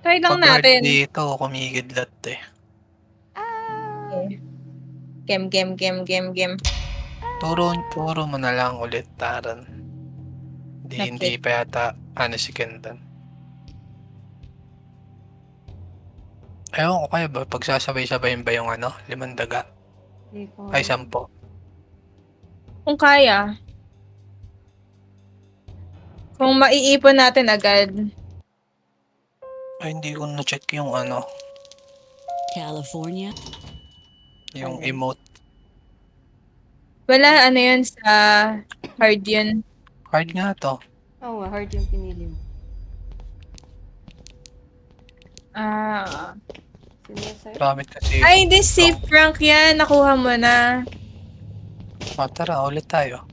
Try lang Pag hard natin. dito, kumikidlat eh. Okay. Gem. Turo mo na lang ulit, Taran. Hindi Okay. pa yata, si Kendan. Ewan ko kayo ba, pagsasabay-sabayin ba yung 5 daga? Hindi ko. Ay, 10. Kung kaya. Kung maiipon natin agad. Ay, hindi ko na-check yung California. yung Ayun. emote. Wala, yun sa hard yun. Hard nga to. Oo nga, hard yung pinili mo. Sino yun sa'yo? Gamit kasi Ay, hindi. Safe rank yan. Nakuha mo na. Tara, ulit tayo.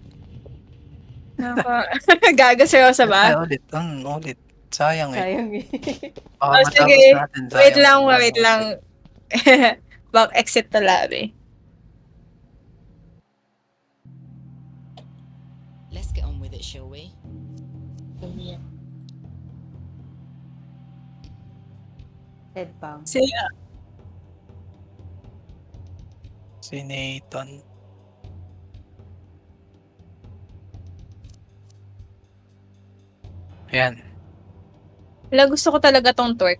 Gaga, seryoso ba? Ulit. Ulit. Sayang eh. Sayang eh. Baka Oh, matapos sige. natin. Wait Sayang. lang. Back exit to lobby. Let's get on with it, shall we? Headbang. Si Nathan. Ayan. Wala, gusto ko talaga tong twerk.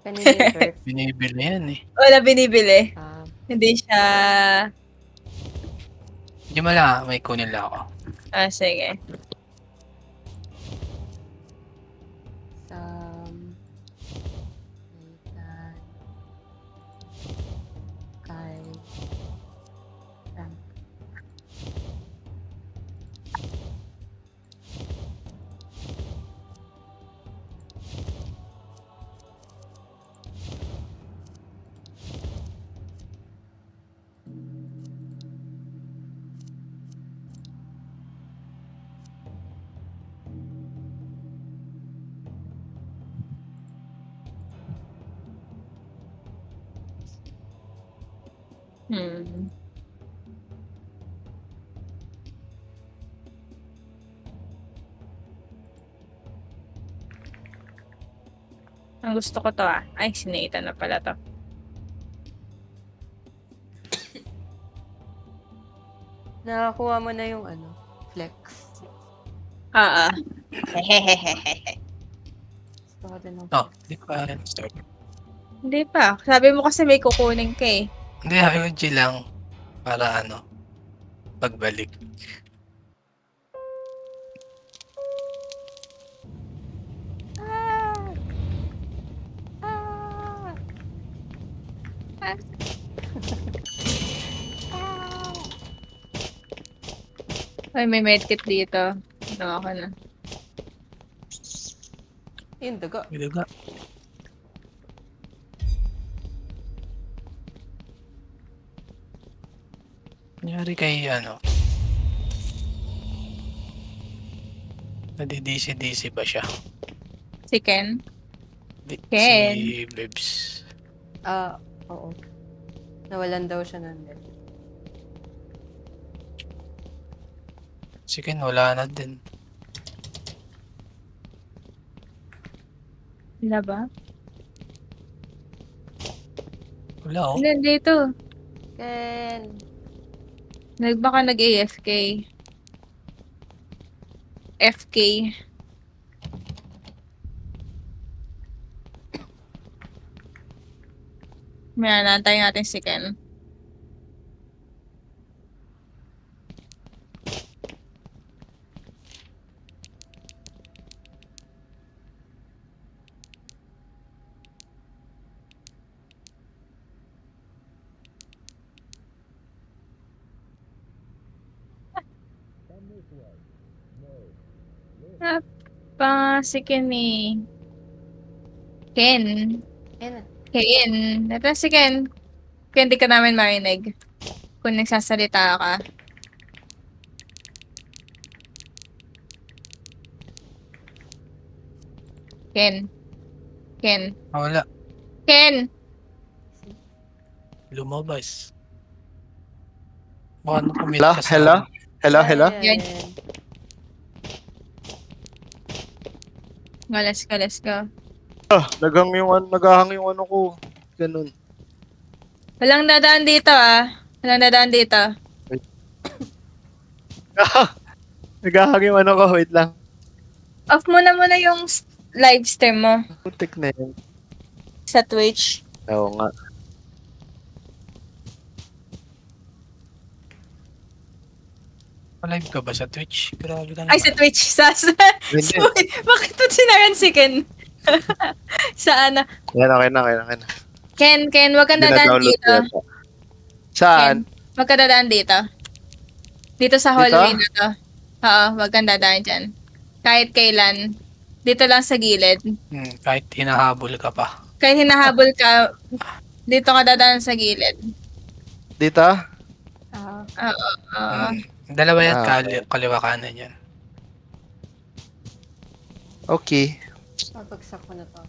Kanina yung turf. Binibili yan eh. Wala binibili. Ah, Hindi siya... Hindi mo lang, may kunin lang ako. Sige. Sam. Nathan. Kai. Frank. Ang gusto ko to Ay, si Nathan na pala to. Nakakuha mo na yung flex. Hehehehe. Gusto ko din ng Hindi pa start. Hindi pa. Sabi mo kasi may kukunin ka eh. Hindi, IOG lang. Para pagbalik. Ay, may medkit dito. Ako na. Yung daga. May daga. Nangyari kay nadi-DC ba siya? Si Ken? Si Ken. Bebs. Oo. Nawalan daw siya ng net. Si Ken wala na din. Wala ba? Wala Ilan dito? Ken! Baka nag-AFK. FK. May naantay natin si Ken. Si Ken eh. Ken. Ken. Ito si Ken. Kaya hindi ka namin marinig. Kung nagsasalita ka. Ken. Wala. Ken! Lumabas. Baka kumit ka sa... Hello? Yan. Let's go. Naghahang yung ano ko. Ganun. Walang dadaan dito ah. Walang dadaan dito. Naghahang yung ano ko. Wait lang. Off mo na muna yung live stream mo Putik na yun. sa Twitch. Oo nga. Live ka ba sa Twitch? Grabe ka Ay, naman. sa Twitch. Hindi. Sorry, bakit po sinaran si Ken? sa ano? Yan, okay na, okay na, okay na. Ken, wag kang Hindi dadaan na-download dito. ko yata. Saan? Ken, wag kang dadaan dito. Dito sa Dito? hallway na to. Oo, wag kang dadaan dyan. Kahit kailan. Dito lang sa gilid. Kahit hinahabol ka pa. Kahit hinahabol ka, dito ka dadaan sa gilid. Dito? Ah, Oo, oo. Dalawa yan, Okay. kaliwa kanan yan. Okay. babagsak ko na to.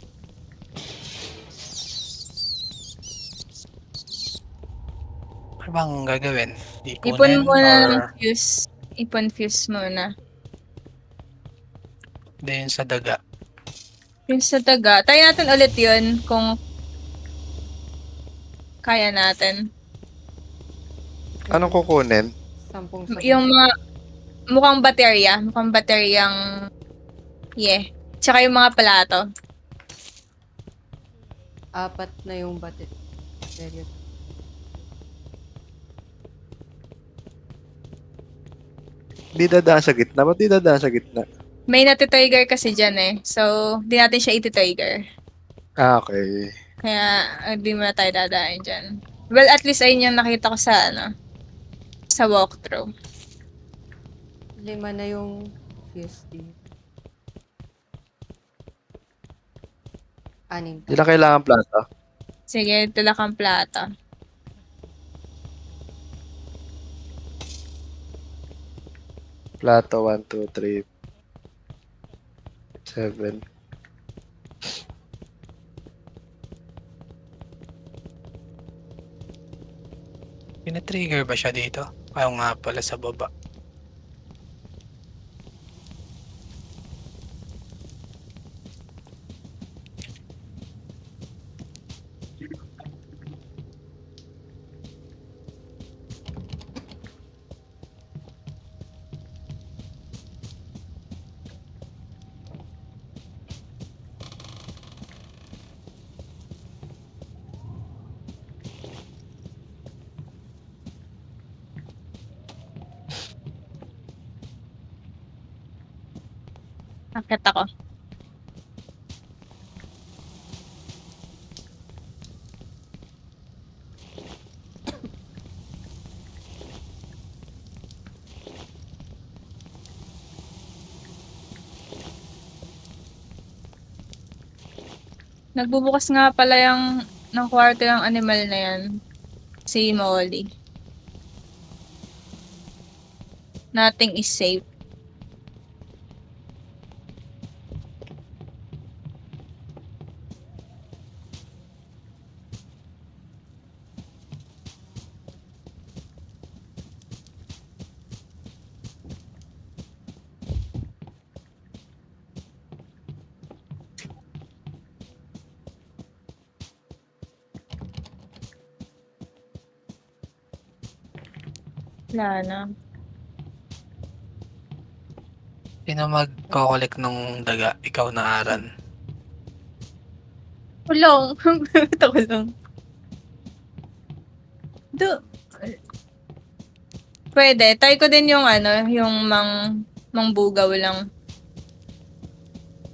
Ano bang gagawin? Ipon muna ng or fuse. Ipon fuse muna. din sa daga? Yung sa daga. Try natin ulit yun kung kaya natin. Anong kukunin? 10 segundo. Yung mga mukhang baterya. Mukhang bateryang Tsaka yung mga plato. 4 na yung batit. Period. Di dadaan sa gitna. Ba't di dadaan sa gitna? May natitrigger kasi dyan eh. So, di natin siya iti-trigger. Okay. Kaya, di mo na tayo dadaan dyan. Well, at least ayun yung nakita ko sa sa walkthrough. 5 na yung fuse dito. 6 Di lang kailangan plato. Sige, tula kang plato. Plato, 1, 2, 3, 7. Pina-trigger ba siya dito? Ayaw nga pala sa baba. Nakita ko. Nagbubukas nga pala ng kwarto yung animal na yan. Si Molly. Nothing is safe. Wala na. Sino magko-collect nung daga? Ikaw na Aran. Kulong. Ito kulong. Pwede. Try ko din yung yung mangbugaw lang.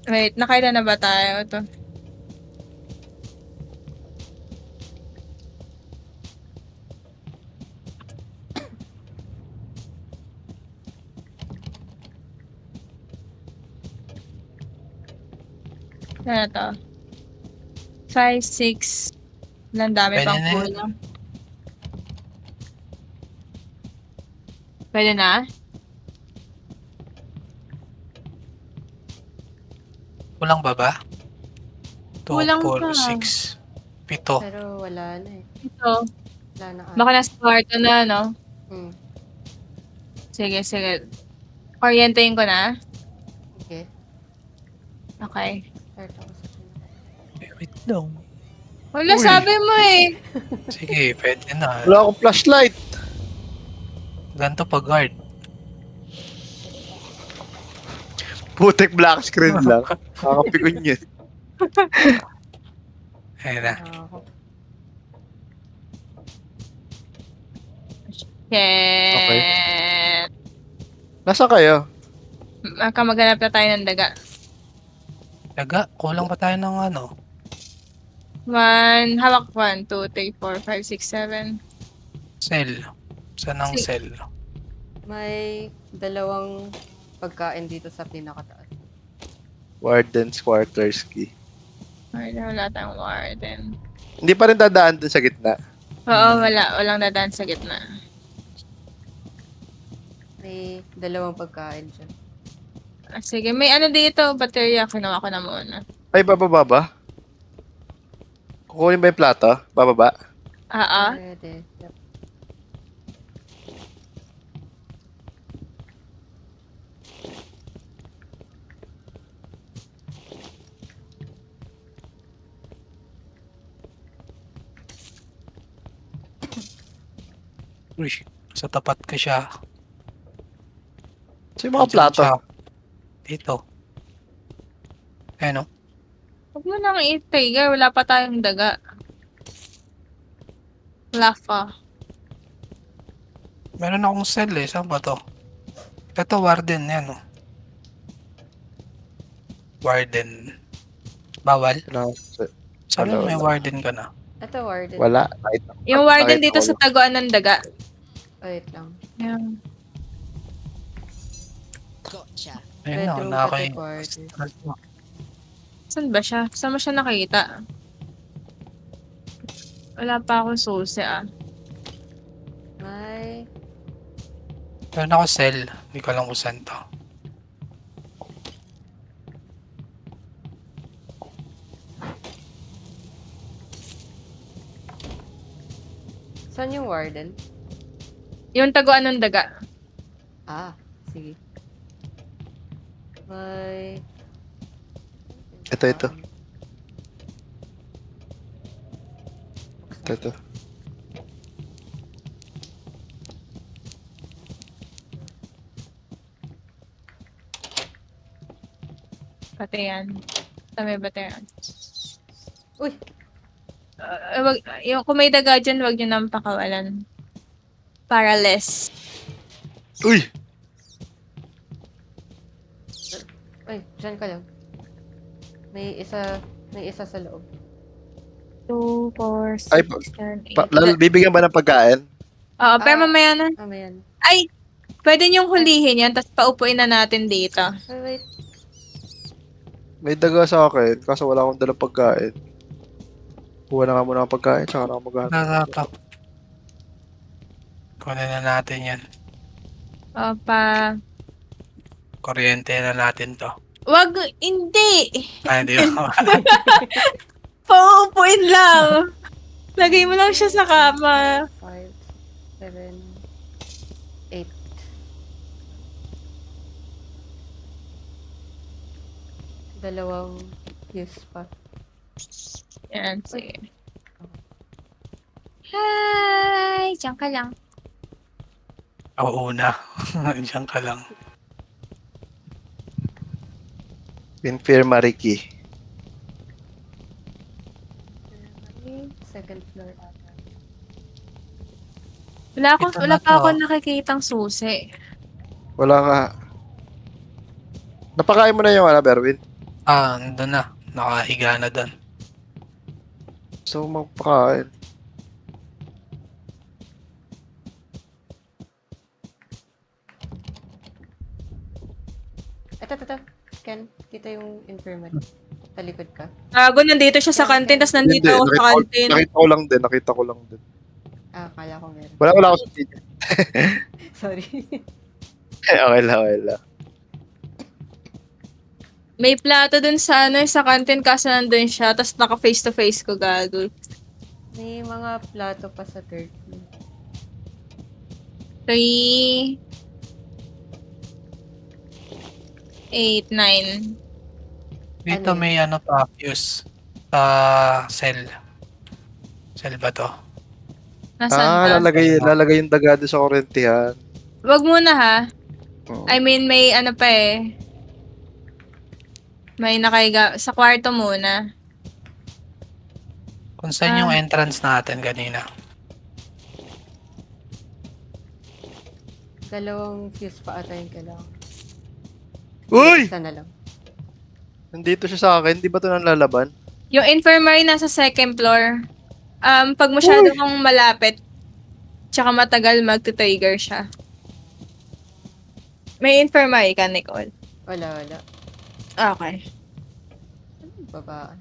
Wait, nakita na ba tayo? Ito. Ano to? 5, 6. Ang dami Pwede pang na yun. kulang. Pwede na? Kulang ba ba? 2, Kulang 4, pa. 6, 7. Pero wala na eh. Ito. Wala na. Baka nasa kwarto na, no? Hmm. Sige, sige. Orientahin ko na. Okay. Okay. Start ako sa Wait lang. Wala, Uy. sabi mo eh. Sige, pwede na. Wala akong flashlight. Ganito pag hard. Putek black screen lang. Kakapikon yun. Ayun na. Ako. Shit. Nasaan kayo? Baka maghanap na tayo ng daga. Daga, kulang pa tayo ng ano. Hawak 1, 2, 3, 4, 5, 6, 7. Cell. Saan ang Si- cell? May dalawang pagkain dito sa pinakataas. Warden's quarters key. Wala tayong warden. Hindi pa rin dadaan dun sa gitna. Oo, wala. Walang dadaan sa gitna. May dalawang pagkain dyan. Sige, may ano dito, baterya. Kinuha ko na muna. Ay, bababa ba? Kukunin ba yung plato? Bababa? Pwede. Yep. Uy, sa tapat ka siya. So yung mga Andyan plato. siya. Dito. Ayun o. Huwag mo nang i-trigger. Wala pa tayong daga. Wala pa. Meron akong cell eh. Saan ba to? Ito, warden. Yan o. Warden. Bawal? Sabi mo may warden ka na. Ito, warden. Wala. Kahit Yung warden Nakita dito ko sa lang. taguan ng daga. Wait lang. Yan. Gotcha. Ayun na, Bedroom, nakakay. pati quarters. Saan ba siya? Saan mo siya nakita? Wala pa akong susi ah. May... Meron ako cell. Hindi ko alam kung saan to. Saan yung warden? Yung taguan ng daga. Ah, sige. May... Ito. Ito. Bateryan. May bateryan. Uy! Kung may daga dyan, wag nyo nang pakawalan. Para less. Uy! Ay, dyan ka lang. May isa sa loob. 2, 4, Ay, 6, 7, 8. Bibigyan ba ng pagkain? Oo, pero Ah. mamaya na. Yan. Ay! Pwede nyong hulihin yan, tapos paupuin na natin dito. Wait. May daga sa akin, kaso wala akong dalang pagkain. Kuha na nga muna ng pagkain, tsaka na ako maghanap. Natatak. Kunin na natin yan. Opa. Kuryente na natin to. Wag, hindi! Ay, hindi mo. Paupuin lang! Lagay mo lang siya sa kama. 5, 7, 8. Dalawang use pa. Yan, sige. Hi! Diyan ka lang. Oo na. Diyan ka lang. Infirmary key. Second floor ata. Ito Wala na pa to. ako nakikitang susi. Wala nga. Napakain mo na yung Berwin. Nandun na. Nakahiga na doon. Gusto ko magpakain. Ito. Ken, kita yung infirmary. Talikod ka. Gago, nandito siya sa kantin, tapos nandito Hindi, ako sa kantin. Nakita ko lang din. Ah, kala ko meron. Wala ako sa video. Sorry. Okay lang. May plato dun sa sa kantin kaso nandun siya, tapos naka face to face ko, gago. May mga plato pa sa third floor. 3, 8, 9. Dito Ano yun? may ano pa, fuse. Cell. Cell ba to? Nasaan ba? Lalagay yung daga doon sa kurentihan. Wag muna ha. Oo. I mean, may ano pa eh. May nakahiga. Sa kwarto muna. Kung saan yung entrance natin kanina. Dalawang fuse pa ata yung kailangan. Uy! Isa na lang. Nandito siya sa akin. Di ba ito nalalaban? Yung infirmary nasa second floor. Pag masyado kang malapit, tsaka matagal magti-trigger siya. May infirmary ka, Nicole? Wala. Okay. Babaan.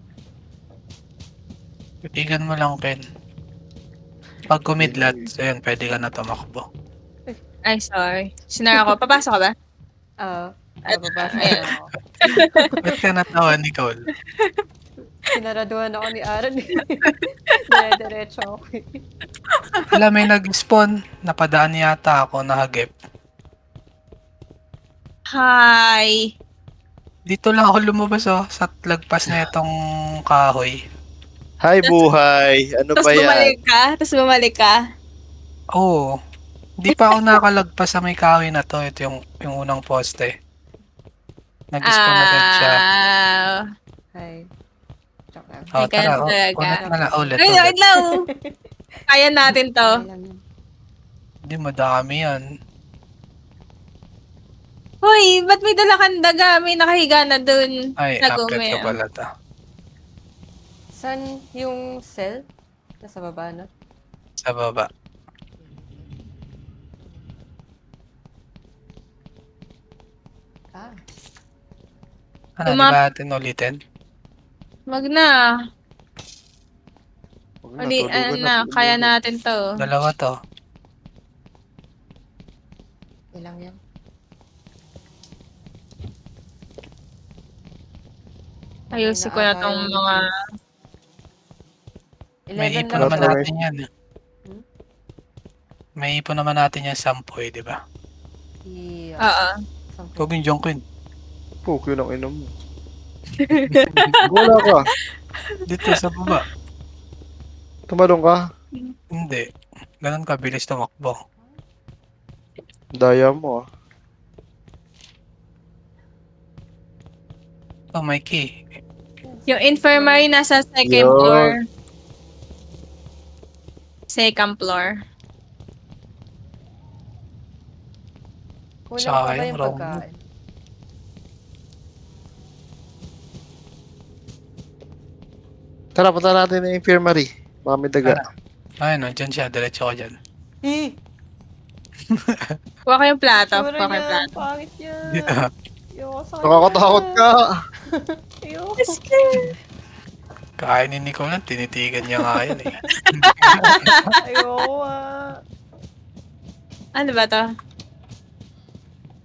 Titigan mo lang, Ken. Pag kumidlat, so yun, pwede ka na tumakbo. Ay, sorry. Sinara ko. Papasok ka ba? Nababasa Ayan. na ako. Ba't ka natawa, Nicole? Sinaraduhan ako ni Aaron. Dire-diretso ako. Wala, may nag-spawn. Napadaan yata ako, nahagip. Hi! Dito lang ako lumabas sa lagpas na itong kahoy. Hi, buhay! Ano Tapos ba yan? bumalik ka. Oo. Hindi pa ako nakalagpas sa may kahoy na to. Ito yung unang poste. Nag-spawn agad siya. Hi. Joke lang. Oh, Ay, tara. ganun talaga. Ulit na lang. Ulit. Ay, wait lang. Kaya natin to. Okay lang yun. Hindi, madami yan. Hoy, ba't may dala kang daga? May nakahiga na dun. Ay, uplet ko pala to. Saan yung cell? Nasa baba na? Sa baba. Ah. Ano, di ba natin ulitin? Wag na. Huwag Uli, tulugan na, kaya natin to. Dalawa to. Ilang yan? Ayusin ko na tong mga... May 11 ipon lang naman siya. natin yan. Hmm? May ipon naman natin yan 10, di ba? Yeah. Oo. Huwag yung Jonkin. Puke ng inom mo. Wala ka. Dito sa baba. Tumalong ka. Hindi. Ganun ka, bilis tumakbo. Daya mo ah. Oh, may key. Yung infirmary nasa second Yun. floor. Second floor. Kulang pa ba Sayang, yung wrong pagkain? Tara, punta natin ng infirmary. Baka may daga. Ayun, nandyan siya. Diretso ko dyan. Eh! Kuha kayong plato. Tsura Kuha kayong niya, plato. pangit niya. Dito. Ayoko sa kanya. Nakakatakot ka. Ayoko. Kain ni Nicole, tinitigan niya nga yun eh. Ayoko ah. Ano ba to?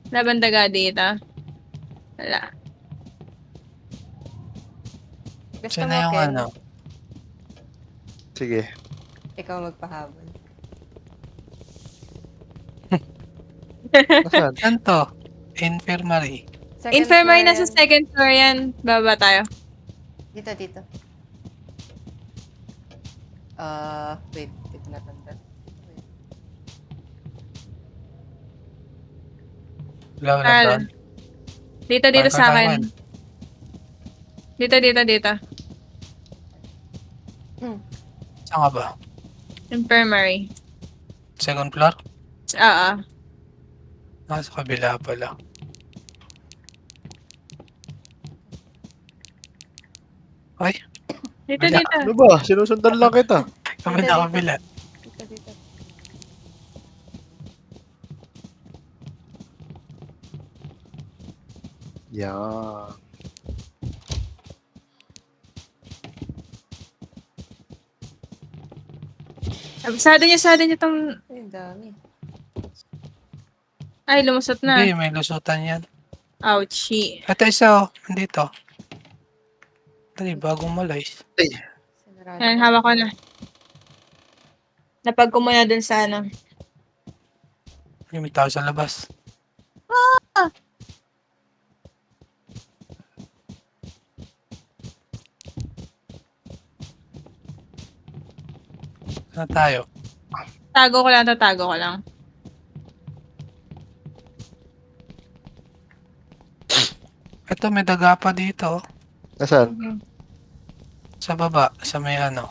Laban daga dito. Wala. Gusto Siya mo, na yung Ken? ano. Sige. Ikaw magpahabol. Nasaan? Saan to? Infirmary. Second Infirmary floor nasa yan. second floor yan. Baba tayo. Dito. Wait. Hindi ko natanda. Wait. Wala Carl. doon. Dito Parang sa akin. kailangan. Dito. Saan ka ba? Infirmary. Second floor? Oo. Nasa kabila pala. Ay, Dito. Ano ba? Sinusundan lang kita. kabila. Dito. Yan. Sarado niyo tong... Ay, ang dami. Ay, lumusot na. Hindi, may lusutan yan. Ouchie. Ito isa oh, nandito. Dali, bagong malays. Sinarado Yan, ko. hawak ko na. Napag ko muna dun sa ano. May tao sa labas. Ano tayo? Tago ko lang to, tago ko lang. Ito, may daga pa dito. Nasaan? Okay. Sa baba, sa may ano.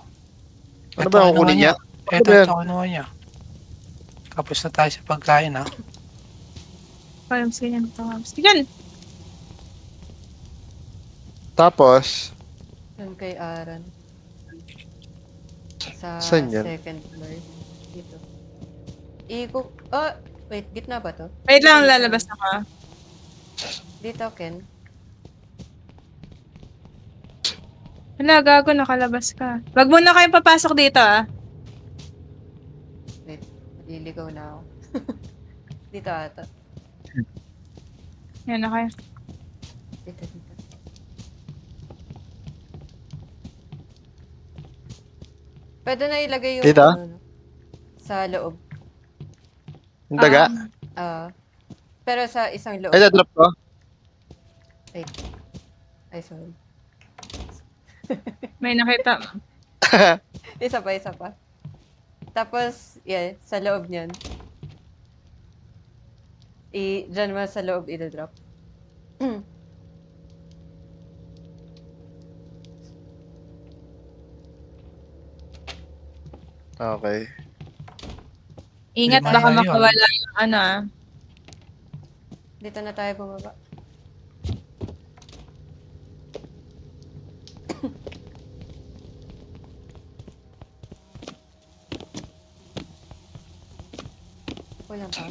Ano Ito, ba ang kinuha kukunin niya? Ito, ba yan? ito, kinuha niya. Tapos na tayo sa pagkain, ha? Parang sige yan. Sige. Tapos, Yun kay Aran. Sa Saan yan? second floor. Dito. Wait, gitna ba to? Wait lang, Dito. lalabas ako. Dito, Ken. Wala, gago, nakalabas ka. Wag mo na kayong papasok dito, ah. Wait, maliligaw na ako. Dito ata. Yan na kayo. Dito, dito. Pwede na ilagay yung Dito? no? Sa loob. yung daga. Pero sa isang loob. Ay, drop ko. Ay, sorry. May nakita. Isa pa. Tapos, yeah, sa loob niyan. Diyan mo sa loob i-drop. Okay. Ingat, Lima baka na yun. makawala yung ano, ah. Dito na tayo bumaba. Walang pa.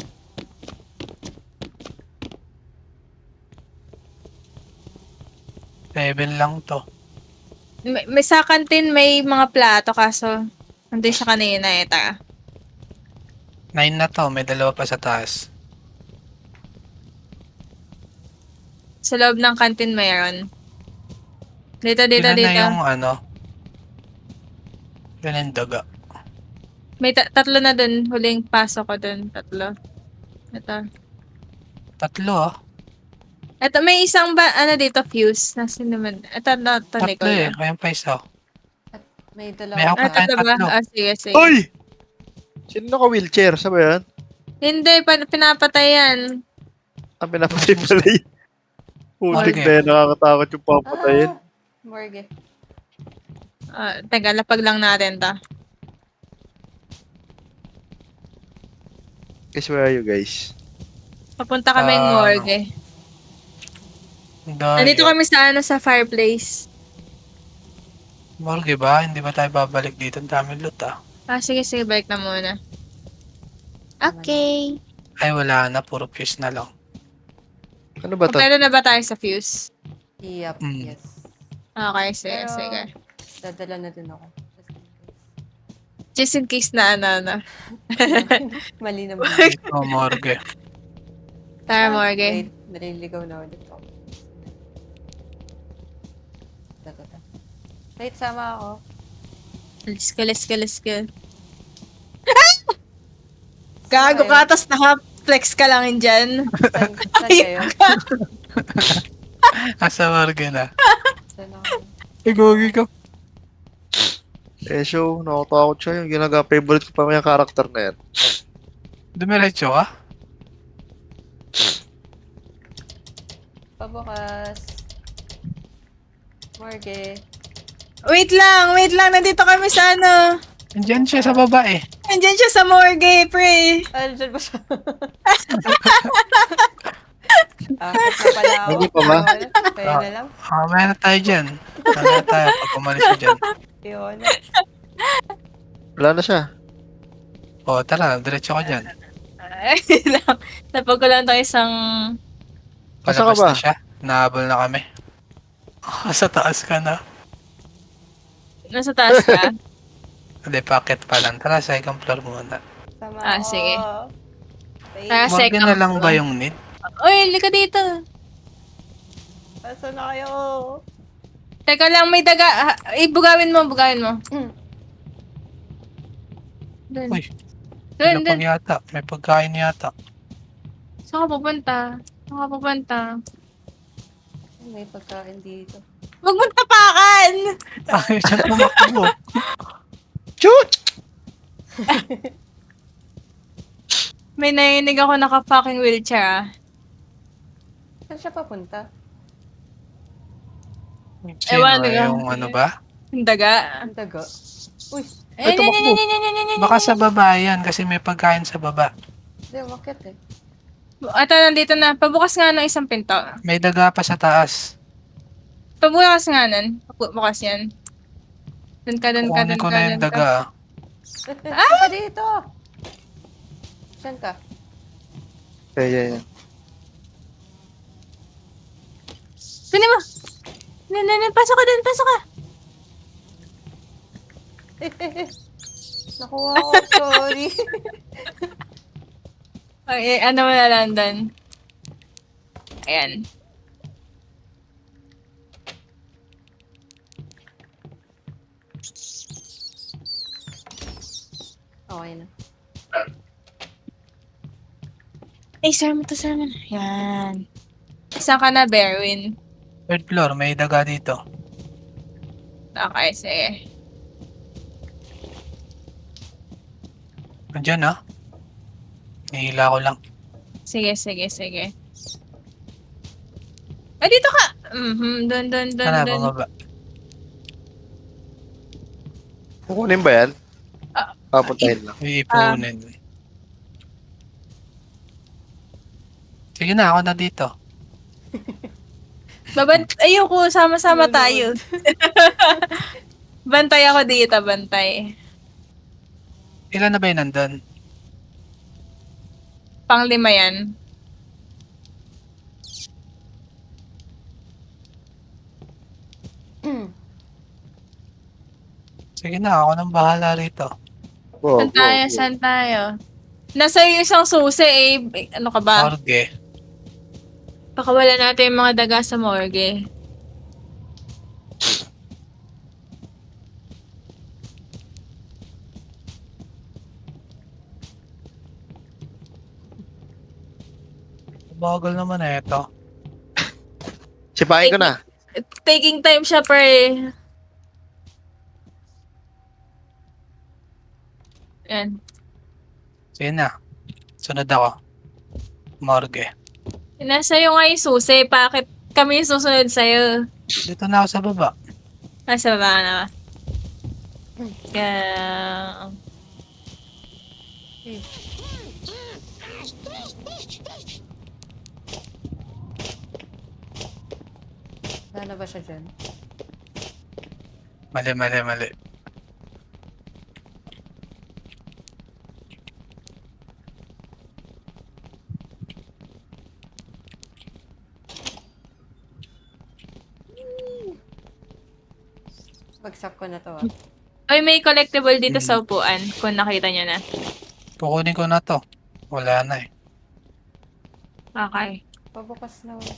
Level lang to. May sa kantin may mga plato kaso nandun siya kanina eh. 9 na to, may dalawa pa sa taas. Sa loob ng kantin mayroon. Dito. Yun na yung ano. Yun yung daga. May tatlo na dun. Huling pasok ko dun. Tatlo. Ito. Tatlo, ah. Ito, may isang ano dito, fuse. Nasaan naman? Ito, Tatlo Nicole. eh. Kaya pa isa. May May ako dalawa. pa tayo. Ito ba? tatlo. Sige. Uy! Sino naka-wheelchair? Saan ba yan? Hindi, pinapatay yan. Ang pinapatay pala yun. Putik Okay. na yan. Nakakatakot yung papatayin. Morgue. Teka, lapag lang natin to. Guys, where are you guys? Papunta kami ng morgue. Nandito kami sa fireplace. Morgue ba? Hindi ba tayo babalik dito? Ang dami loot, ah. Sige, balik na muna. Okay. Ay, wala na. Puro fuse na lang. Ano ba to? Kompleto na ba tayo sa fuse? Yep, Mm. yes. Okay, Pero, sige. dadala na din ako. Just in case na ano. Mali naman. Oh, morgue. Tara, morgue. Wait, naliligaw na ulit ako. Ito. Wait, sama ako. Let's go. Gago ka, tas naka-flex ka lang dyan. Saan kayo? Asa morgue na. Saan ako? Igogi ko. Eh, show. Nakatakot siya. Yung favorite ko pa yung character na yan. Dumiretso ka? Pabukas. Morgue. Wait lang. Nandito kami sa ano. Andyan siya sa baba eh. Andyan siya sa morgue, pre. Dyan ba siya? Akit na pala ako. Hindi pa ba? Kaya na lang. Mamaya na tayo dyan. Mamaya na tayo pag umalis ka dyan. Yun. Wala na siya. O, tara. Diretso ka dyan. Ay, lang. Napag ko lang tayo isang... Asa ka Palabas ba? na siya. Nahabol na kami. Sa taas ka na. Nasa taas ka. Hindi, packet pa lang. Tara, second floor muna. Sama ako. Sige. Wait, Tara, Morgue second na lang ba floor. yung need? Uy, lika dito. Asan na kayo? Teka lang, may daga. Bugawin mo. Dun. Uy, Dun. lapag yata. May pagkain yata. Saan ka pupunta? May pagkain dito. Huwag mong tapakan! Ay, siya tumakbo. Shoot! May narinig ako naka-fucking wheelchair ah. Saan siya papunta? Sino? Ewan, diba? Yung ano ba? Yung daga. Ang daga. Uy, Ay, tumakbo. Baka sa baba yan kasi may pagkain sa baba. hindi, umakyat eh. Ito, nandito na. Pabukas nga ng isang pinto. May daga pa sa taas. Pabukas nga nun. Pabukas yan. Dun ka, dun ka, Kukunin dun ko ka, na yung dun ka. daga. Saka dito! Saan ka? Yeah. Kunin mo! Pasok ka dun, pasok ka! Nakuha ko, sorry. Okay, ano mo na lang dun? Ayan. Okay na. Ay, sir mo to, sir mo. Yan. Saan ka na, Berwin? Third floor, may daga dito. Okay, sige. Andiyan ah. Nihila ko lang. Sige. Ay, dito ka! Dun. Sana bumaba. Kukunin ba yan? Papuntahin lang. Iipunin. Sige na, ako na dito. Ayoko, sama-sama tayo. Bantay ako dito, bantay. Ilan na ba yun nandun? Pang-5 yan. Sige na, ako nang bahala rito. Go. Saan tayo? Nasa yung isang susi eh. Ano ka ba? Morgue. Baka wala natin yung mga daga sa morgue. Bagal naman eh ito. Sipahin ko na. Taking time siya, pre. Yan. Sige na. Sunod ako. Morgue. Nasa yung nga yung susi. Bakit kami yung susunod sa'yo? Dito na ako sa baba. Nasa baba ka na ba? Kaya... Wala na ba siya dyan? Mali. Bagsak ko na to ah. Ay, may collectible dito sa upuan. Kung nakita nyo na. Kukunin ko na to. Wala na eh. Okay. Pabukas na ulit.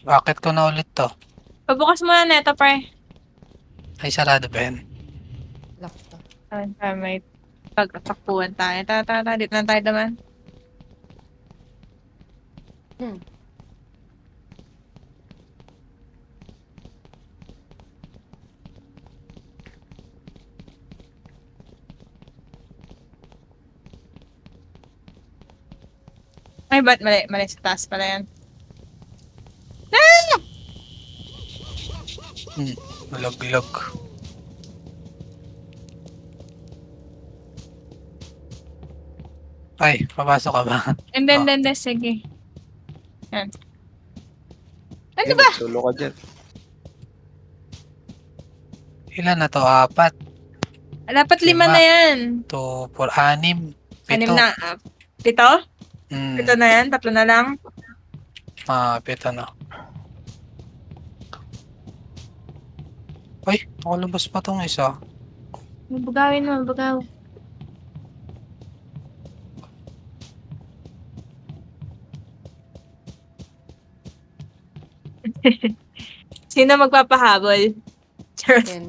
Bakit ko na ulit to? Pabukas mo na neto, pre. Ay, sarado ba yan? Lock to. May pagtakpuan tayo. Dito na tayo naman. Ay, ba't mali sa taas pala yan. Malog-log. Ay, papasok ka ba? And then, sige. Yan. Ano Eh, ba? Solo ka dyan. Ilan na to? 4, Dapat 5 Lima. na yan. 2, 4, 6, 6 7. na. 7? 7 na yan? 3 na lang? 7 na. Ay, nakalabas pa tong isa. Mabugawin mo, mabugaw. Sino magpapahabol? Charot. Ken.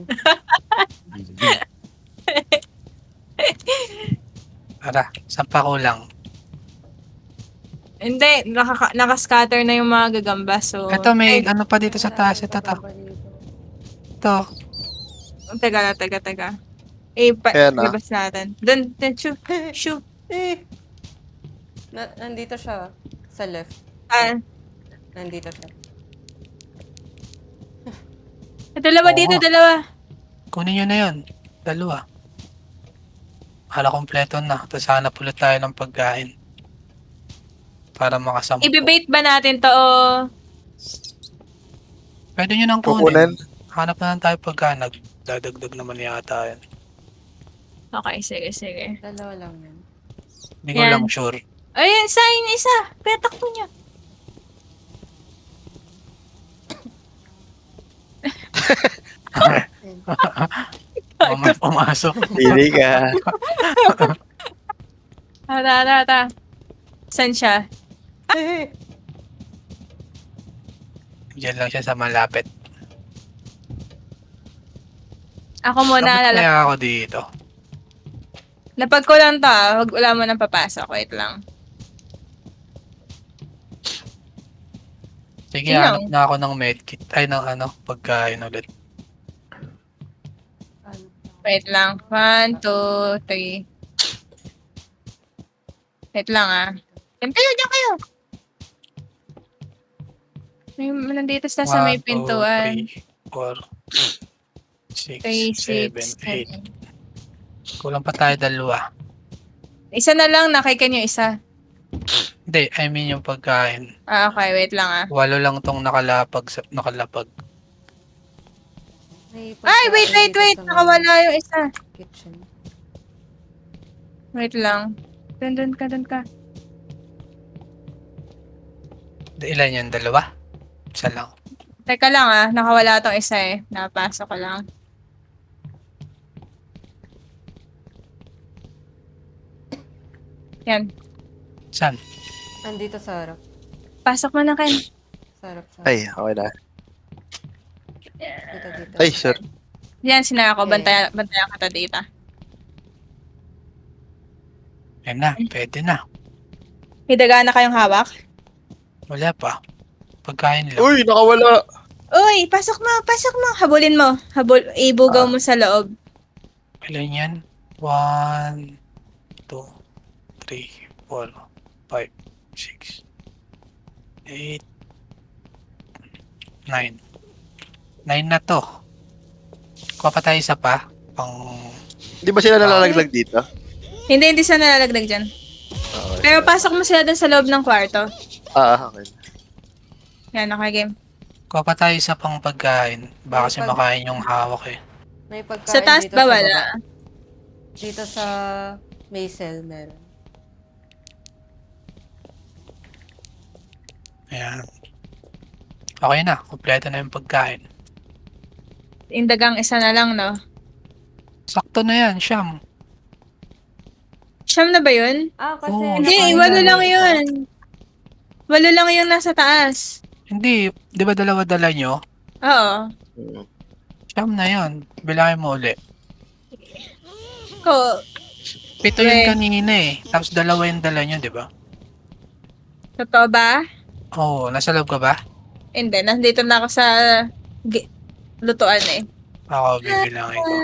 Tara, sampa ko lang. Hindi, nakascatter na yung mga gagamba, so... Ito may ano pa dito sa taas. Ito. Baba dito. Ito. Teka. Ayan na. Labas natin. Doon, shoo. Shoo. Eh! Nandito siya. Sa left. Ah, Nandito siya. dalawa Oo dito, nga. dalawa. Kunin nyo na yun. Dalawa. Hala, kompleto na. Tapos hanap ulit tayo ng pagkain. Para makasampu. Ibibait ba natin to o... Pwede nyo nang Kukunin. kunin. Hanap na lang tayo pagkain. Nagdadagdag naman yata yan. Okay, sige, sige. Dalawa lang yan. Hindi ko Yan. lang sure. Ayun, sign isa. Petak mo niya. May pumasok. Pili ka. Ata. Saan siya? Eh! Diyan lang siya sa malapit. Ako muna. Dapat kaya ako dito. Napag ko lang to. Wala mo nang papasok. Wait lang. Sige, Sino? hanap na ako ng medkit. Ay, ng pagkain ulit. Ano? Wait lang. 1, 2, 3. Wait lang ah. Diyan kayo. Nandito sa may 1, 2, pintuan. 3, 4, 6, 3, 7, 8. 6, 7. Kulang pa tayo dalawa. Isa na lang. Nakikan yung isa. Hindi, I mean yung pagkain. Ah, okay. Wait lang ah. 8 lang tong nakalapag. May Ay, wait. pagkain dito sa may Nakawala yung isa. kitchen. Wait lang. Doon ka. Ilan yan? Dalawa? Isa lang. Teka lang ah. Nakawala tong isa eh. Napasok ko lang. Yan. Saan? Andito sa harap. Pasok mo na, Ken. Sa harap. Ay, okay na. Dito. Ay, sir. Yan, sinara ko. Okay. Bantayan kita dito. Yan na, pwede na. May daga na kayong hawak? Wala pa. Pagkain lang. Uy, nakawala. Uy, pasok mo. Habulin mo. Ibugaw mo sa loob. Ilan yan? 1, 2, 3, 4, 5, 6, 8, 9. 9 na to. Kuha pa tayo isa pa. Di ba sila nalalaglag dito? Hindi sila nalalagdag dyan. Okay. Pero pasok mo sila dun sa loob ng kwarto. Okay. Yan, okay, game. Kuha pa tayo isa pang pagkain. Baka kasi makain yung hawak eh. May pagkain Sa taas dito ba sa wala? baba. Dito sa may cell meron. Ayan. Okay na. Kompleto na yung pagkain. Indagang isa na lang, no? Sakto na yan, Siyam. Siyam na ba yun? Kasi Oo, Hindi, Siyam 8 na. lang yun. 8 lang yung nasa taas. Hindi. Di ba dalawa dala nyo? Oo. Siyam na yun. Bilangin mo uli. Ko, 7 yun Wait. kanina eh. Tapos dalawa yung dala nyo, di ba? totoo ba? Oo, nasa loob ka ba? Hindi, nandito na ako sa lutuan eh. Ako, bibilangin ko.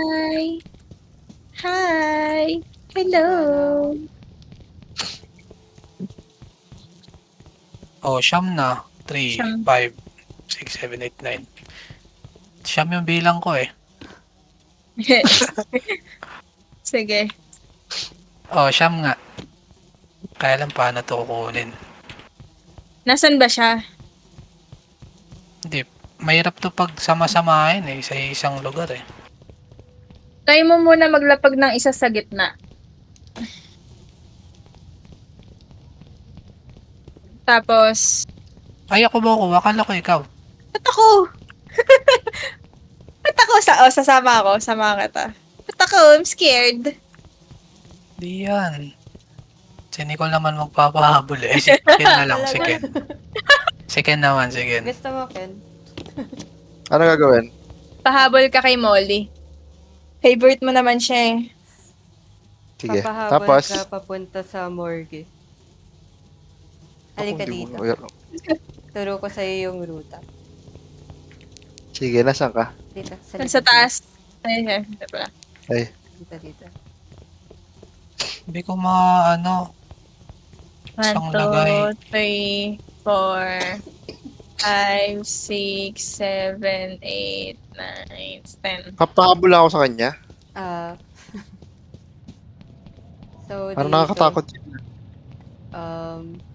Hi! Hello! Oh, Siyam na. 3, Siyam. 5, 6, 7, 8, 9. Siyam yung bilang ko eh. Sige. Oh, Siyam nga. Kaya lang paano to kukunin. Nasaan ba siya? Hindi. Mahirap to pag sama-samahin eh. Sa isang lugar eh. Try mo muna maglapag ng isa sa gitna. Tapos, Ay, ako ba ako? Akala ko ikaw. ba't ako? Ba't ako? Sasama ako. Sama kita. Ba't ako? I'm scared. Di yan. Si Nicole naman magpapahabol eh. Si Ken na lang, si Ken. Si Ken naman, si Ken. Gusto mo, Ken? Ano gagawin? Pahabol ka kay Molly. Favorite mo naman siya eh. Sige. Papahabol Tapos, ka papunta sa morgue. ako, Halika hindi dito. mo- Turo ko sa'yo yung ruta. Sige, nasaan ka? Dito, Sa taas. Ayun siya. Ito pala. Ay. Dito. Hindi ko ano, 1, isang 2, lagay. 3, 4, 5, 6, 7, 8, 9, 10. Papahabol ako sa kanya. Ah, so Parang dito, nakakatakot yun.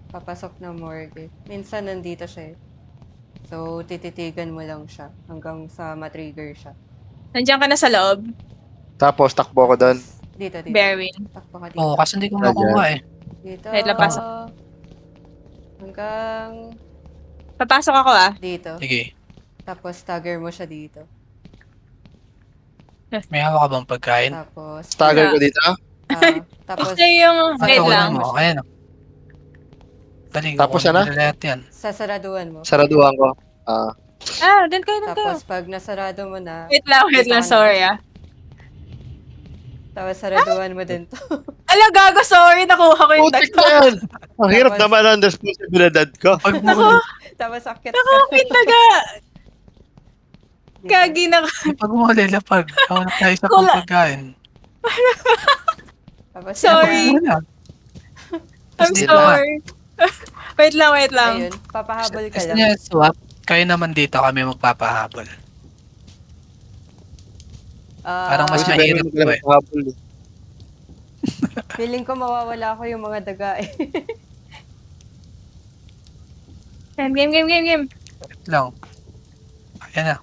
papasok na morgue. Minsan nandito siya eh. So, tititigan mo lang siya hanggang sa matrigger siya. Nandiyan ka na sa loob, Tapos takbo ako doon. Dito. Berwin. Takbo ka Oo, dito. kasi hindi ko Ayan. makuha eh. Dito. Wait lang, pasok. Hanggang Papasok ako ah. dito. Sige, Tapos, stagger mo siya dito. may hawak ka bang pagkain? Tapos, Stagger Wala. ko dito. tapos, Ito yung, Sa wait tuloy lang. Kukunin mo, ayan o. Dali, Tapos kukunin ano? ko na lahat yan. sasaraduan mo. Saraduhan ko. Doon kayo, doon kayo. Tapos, pag nasarado mo na, Wait lang, dito ka na. sorry ah. Tapos, saraduan mo din to. Ala, gago, sorry, nakuha ko yung Putik daga. na yan! Ang hirap Tapos- naman ang responsibilidad ko. Pag Tapos, akit Nakuha ko yung daga. dito. Kagi na pag mo lapag, ako na tayo sa Wala. pagkain. Tapos, Sorry. Wala. I'm Hindi sorry. Wait lang. Ayun, papahabol ka Gusto lang. niya swap, kayo naman dito kami magpapahabol. Parang mas Kasi mahirap meron to ka eh. pahabol eh. Feeling ko mawawala ko yung mga daga eh. Game. Wait lang. Ayan na.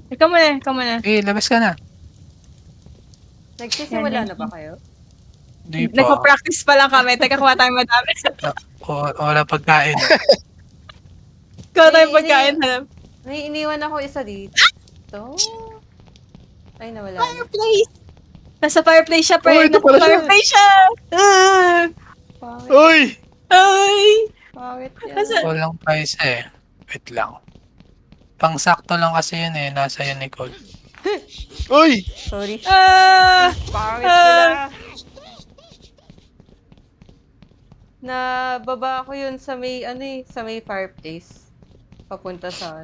Ikaw muna. Eh, labas ka na. Nagsisimula na ba kayo? Hindi pa. Nagpa-practice pa lang kami. Teka, kuha tayo madami. Wala pagkain. Kuha tayo Hindi. pagkain. Hanap. May iniwan ako isa dito. Ay, nawala na. Fireplace. Nasa fireplace siya, pre. Oh, ito Nasa pala siya. fireplace siya. Pangit. Uy! Ay. Pangit yan. Nasa- Walang price eh. Wait lang. Pangsakto lang kasi yun eh. Nasa yun, Nicole. Uy! Sorry. Pangit Ah. sila. Nababa ko yun sa may, sa may fireplace. Papunta sa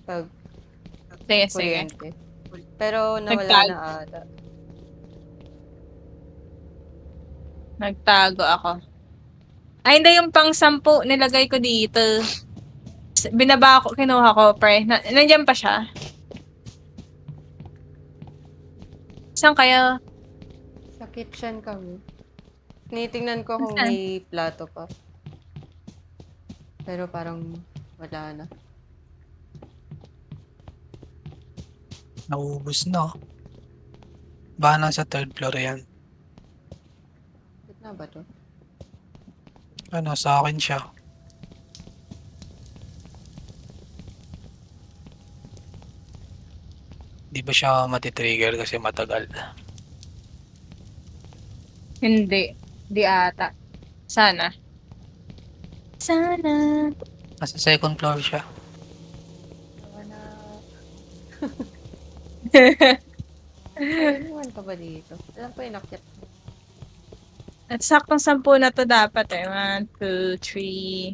pag Sige. kuryente. Pero nawala Nagtag. na ata. Nagtago ako. Ay, hindi yung pang 10 nilagay ko dito. Binaba ko, kinuha ko, pre. Nandiyan pa siya. Saan kayo? Sa kitchen kami. Tinitingnan ko kung Saan? may plato pa. Pero parang wala na. Naubos na. Baka nasa third floor yan. Wait na ba to? Ano, sa akin siya. Di ba siya matitrigger kasi matagal? Hindi. Di ata. Sana. Nasa second floor siya. Wala. Iwan ka ba dito? Alam ko inakyat. At saktong 10 na to dapat eh. 1, 2, 3,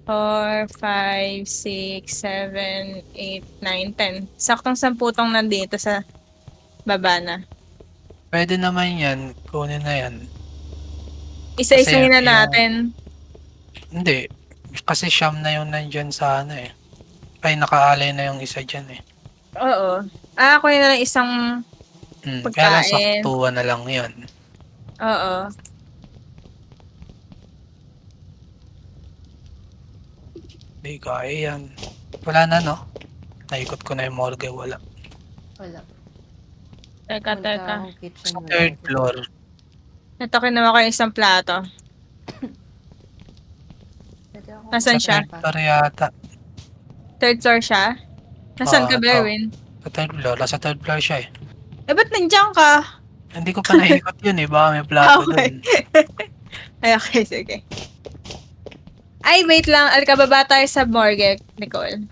4, 5, 6, 7, 8, 9, 10. Saktong 10 tong nandito sa baba na. Pwede naman yan. Kunin na yan. Isa-isahin na Kasi yung- natin. Hindi. Kasi siyam na yung nandyan sa ano eh. Ay, nakaalay na yung isa dyan eh. Oo. Ako na lang isang... Kaya lang Pagkain. saktuhan na lang yun. Oo. Hindi kaya yan. Wala na no? Naikot ko na yung morgue. Wala. Wala. Teka. akong kitchen. Sa wala third ako. floor. Ito, kinuha ko yung isang plato. Pwede ako Nasaan Sa siya? third floor yata. Third floor siya? Nasaan ka, ito. Berwin? Sa third floor. Nasa third floor siya eh. Eh, ba't nandiyan ka? Hindi ko pa naikot yun eh. Baka may plato Okay. dun. Ay, okay, sige. Ay, wait lang. Alkababa tayo sa morgue, Nicole.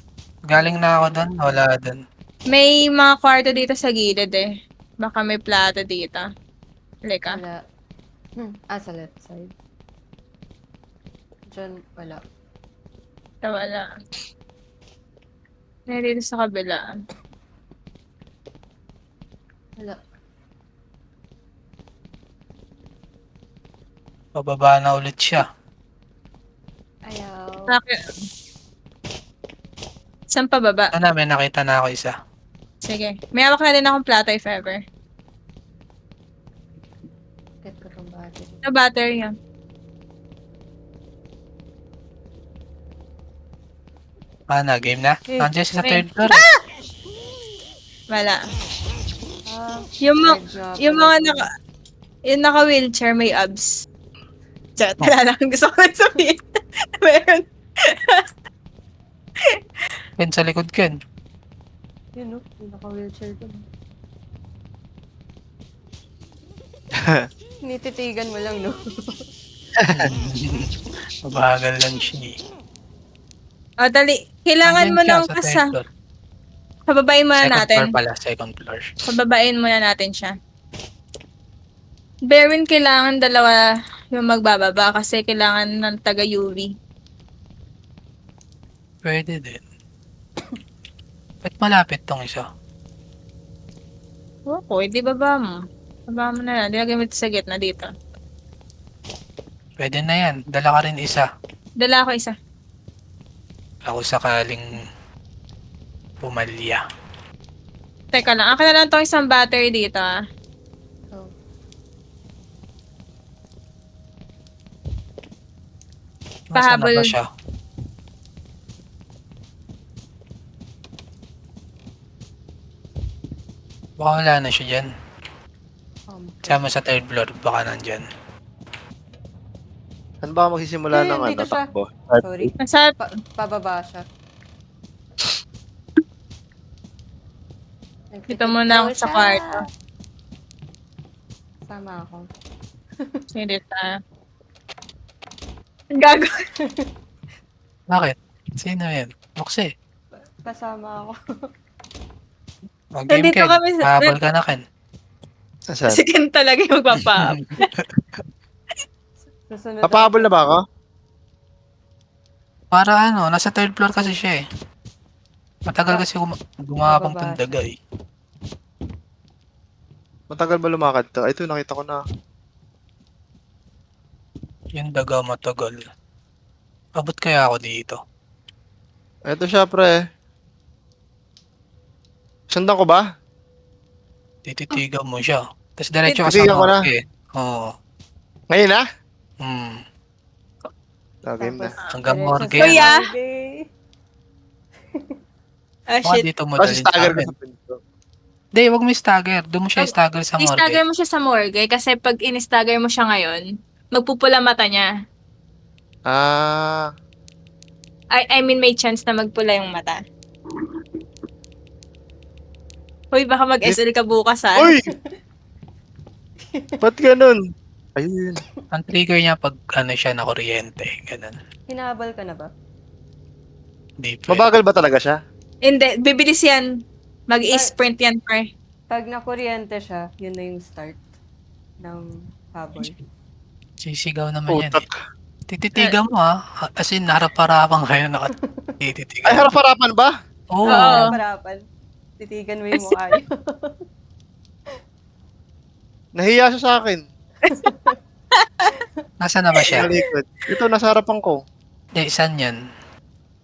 Galing na ako dun. Wala dun. May mga kwarto dito sa gilid eh. Baka may plato dito. Halika. Wala. Sa left side. Diyan, wala. Wala. May dito sa kabila. Wala. Pababa na ulit siya. Ayaw. Bakit? Saan pa baba? Ano na, may nakita na ako isa. Sige. May hawak na din akong plato if ever. Get ko tong battery. Na battery yan. Game na? Eh, Nandiyan siya sa wait. third floor. Wala. Ah, Yung mga yung naka-wheelchair may abs. Chat, wala lang. Gusto ko lang sabihin. Meron. Ken, sa likod Ken. Yun, no? Yung naka-wheelchair ko. Nititigan mo lang, no? Mabagal lang siya eh. O, dali. Kailangan Nandyan mo siya ng sa third floor. Pababain muna Second natin. floor pala, second floor. Pababain muna natin siya. Berwin, kailangan dalawa yung magbababa kasi kailangan ng taga-UV. Pwede din. Ba't malapit tong isa? Oo, hindi baba mo. Baba mo na lang. Dilagay mo ito sa gitna dito. Pwede na yan. Dala ka rin isa. Dala ko isa. Ako sakaling pumalya. Teka lang. Akin na lang tong isang battery dito ah. So, Nasaan na Pahabol. ba siya? Baka wala na siya dyan. Sama sa third floor, baka nandyan. Saan ba magsisimula Eh, ng dito siya. takbo? sorry. Nasa, Pababa siya. dito muna ako sa siya. kwarto. Sama ako. Sige dito ah. Ang gago. Bakit? Sino yan? Buksi. Pasama ako. Mag-game Nandito Ken. kami sa- Habol ka na Ken. Saan? Si Ken talaga yung magpapa. Susunod Papahabol na ba ako? Para nasa third floor kasi siya eh. Matagal kasi gumapang Bababa tong daga eh. Matagal ba lumakad to? Ay, ito, nakita ko na. Yung daga matagal. Abot kaya ako dito? Ito siya, pre. Sundan ko ba? Tititigan mo siya. Tapos diretso ka sa Tititigan ko na. morgue. Oo. Ngayon na? Game na. Hanggang morgue yan. Kuya! Ah, Baka shit. dito mo Kasi dalhin sa stagger ko amin. sa pinto. Hindi, wag mo stagger. Doon mo siya stagger sa I-stagger morgue. mo siya sa morgue kasi pag in-stagger mo siya ngayon, magpupula mata niya. Ah, I mean, may chance na magpula yung mata. Hoy, baka mag-SL ka bukas ha. uy! Ba't ganun? Ayun. Ang trigger niya pag siya na kuryente. Ganun. Hinabol ka na ba? Hindi pwede. Mabagal ba talaga siya? Hindi, bibilis yan. Mag-i-sprint yan, par. Pag nakuryente siya, yun na yung start ng habol. Sisigaw naman yan Putak. eh. Tititigan mo As in, harap-harapan kayo nakatitigan. Ay, harap-harapan ba? Oo. Oo. Parapan. Titigan mo yung mukha niyo. Nahiya siya sa akin. Nasaan na ba siya? Sa likod. Ito, nasa harapan ko. Hindi, saan yan?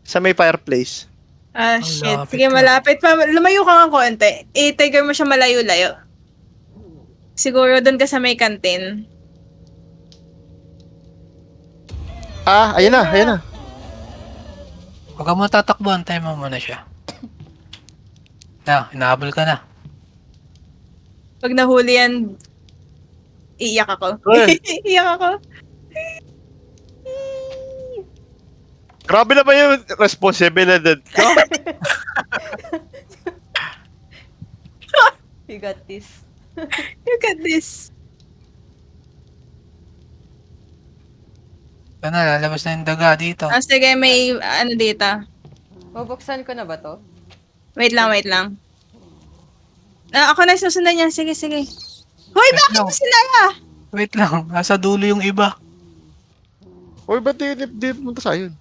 Sa may fireplace. Ah, Ang shit. lapit Sige, na. malapit pa. Lumayo ka nga konti. I-trigger mo siya malayo-layo. Siguro doon ka sa may kantin. Ah, ayun na, ayun na. Huwag ka mo tatakbo, antayin mo muna siya. Hinahabol ka na. Pag nahuli yan, iiyak ako. Uy. Iiyak ako. Grabe na ba yung responsibilidad ko? You got this. Look at this. Ito na, lalabas na yung daga dito. Ah, sige, may ano dito. Bubuksan ko na ba to? Wait lang, wait lang. Ah, ako na susundan niya. Sige, sige. Hoy, Wait bakit lang. mo sila? Wait lang, nasa dulo yung iba. Uy, ba't di pumunta sa yun?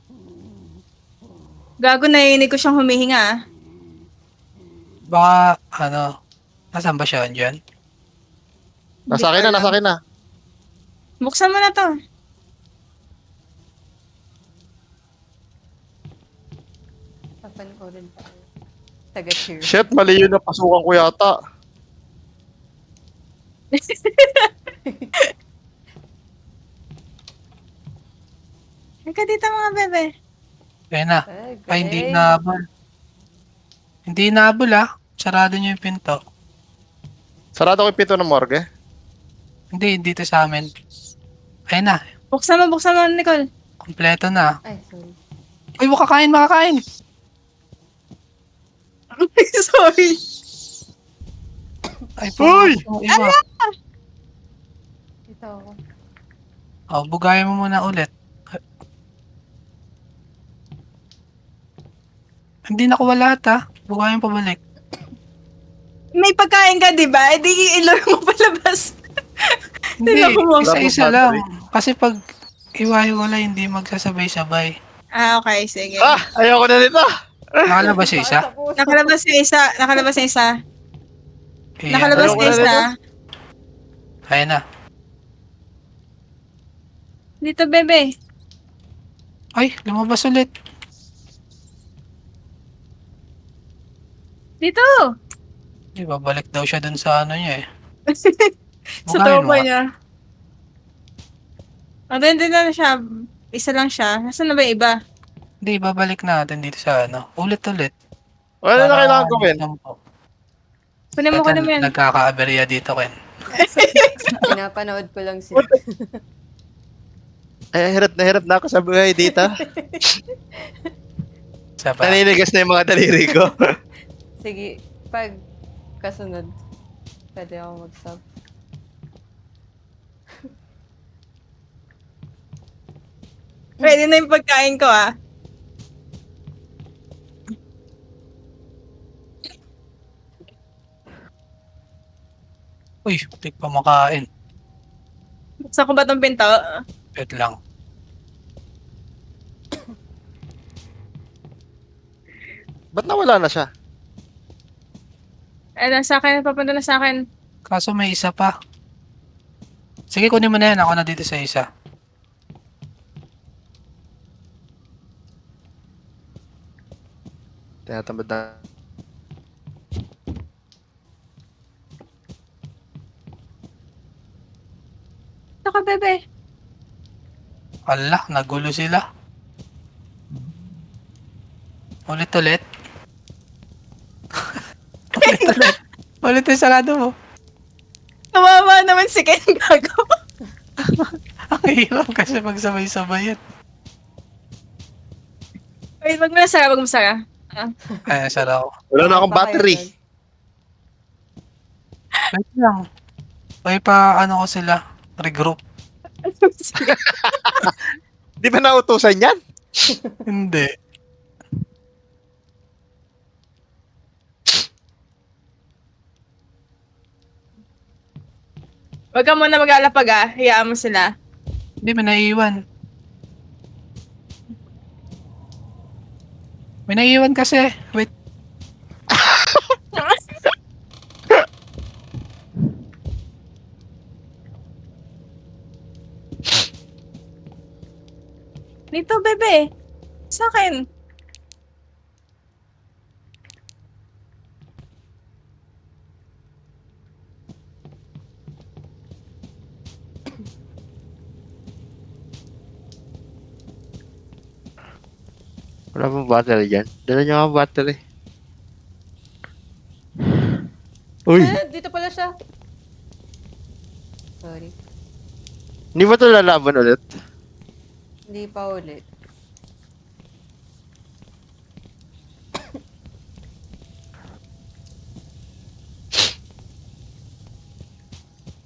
Gago, naiinig ko siyang humihinga ah. Baka, nasaan ba siya? Andyan? Nasa akin na, nasa akin na. Buksan mo na to. Panoorin pa. Taga-cheer. Shit, mali yun na pasukan ko yata. Halika dito mga bebe. Ayun na. Ay, Ay, hindi galing. inaabol. Hindi inaabol Sarado niyo yung pinto. Sarado ko yung pinto ng morgue. Hindi, dito sa amin. Ayun na. Buksan mo, Nicole. Kompleto na. Ay, sorry. Uy, makakain! Sorry. Ay, Uy! Iba. Ito ako. Oh, bugayin mo muna ulit. Hindi nakuha lahat Bugayin pabalik. May pagkain ka, di ba? Di ilor mo palabas. Hindi, Niloko mo. isa-isa Wala lang. Kasi pag iwahiwala, hindi magsasabay-sabay. Okay, sige. Ah! Ayoko na nito! Nakalabas yung isa? Nakalabas yung isa. Nakalabas yung isa. Ayan. Nakalabas Ayoko yung na isa. nito. Ayan na. Dito, bebe. Ay, lumabas ulit. Dito. Di ba, balik daw siya dun sa ano niya Sa Bugayin mo tropa nga. niya. Hindi na siya. Isa lang siya. Nasaan na ba yung iba? Hindi, babalik natin dito sa ano. Ulit-ulit. Ano na kailangan gawin? Kunin mo yan. Nagkaka-aberya dito, Ken. Pinapanood ko lang siya. Ay, hirap na ako sa buhay dito. Isa pa. Naninigas na yung mga daliri ko. Sige, pag kasunod, pwede ako mag-sub. Pwede na yung pagkain ko, Uy, putik pa makain. Buksan ko ba tong pinto? Wait lang. Ba't nawala na siya? Sa akin. Papunta na sa akin. Kaso may isa pa. Sige, kunin mo na yan. Ako na dito sa isa. Tinatamad na. Ito ka, bebe. Ala, nagulo sila. Ulit-ulit. Ulit-ulit. Ulit yung sarado mo. Kawawa naman si Ken gago. Ang hirap kasi magsabay-sabay yan. Wait, wag mo na sara, wag mo sara. Ay, sarado. Wala na akong Pa kayo battery. dyan? Wait lang. May pa ano ko sila. Regroup. Sige. Di ba nautusan yan? Hindi. Wag ka muna mag-alapag hayaan mo sila. Hindi, may naiiwan. May naiiwan kasi. Wait. Dito, bebe. Sa akin. Wala pong battery dyan. Dala niyo ang battery. Uy! Dito pala siya. Sorry. Hindi ba ito lalaban ulit? Hindi pa ulit.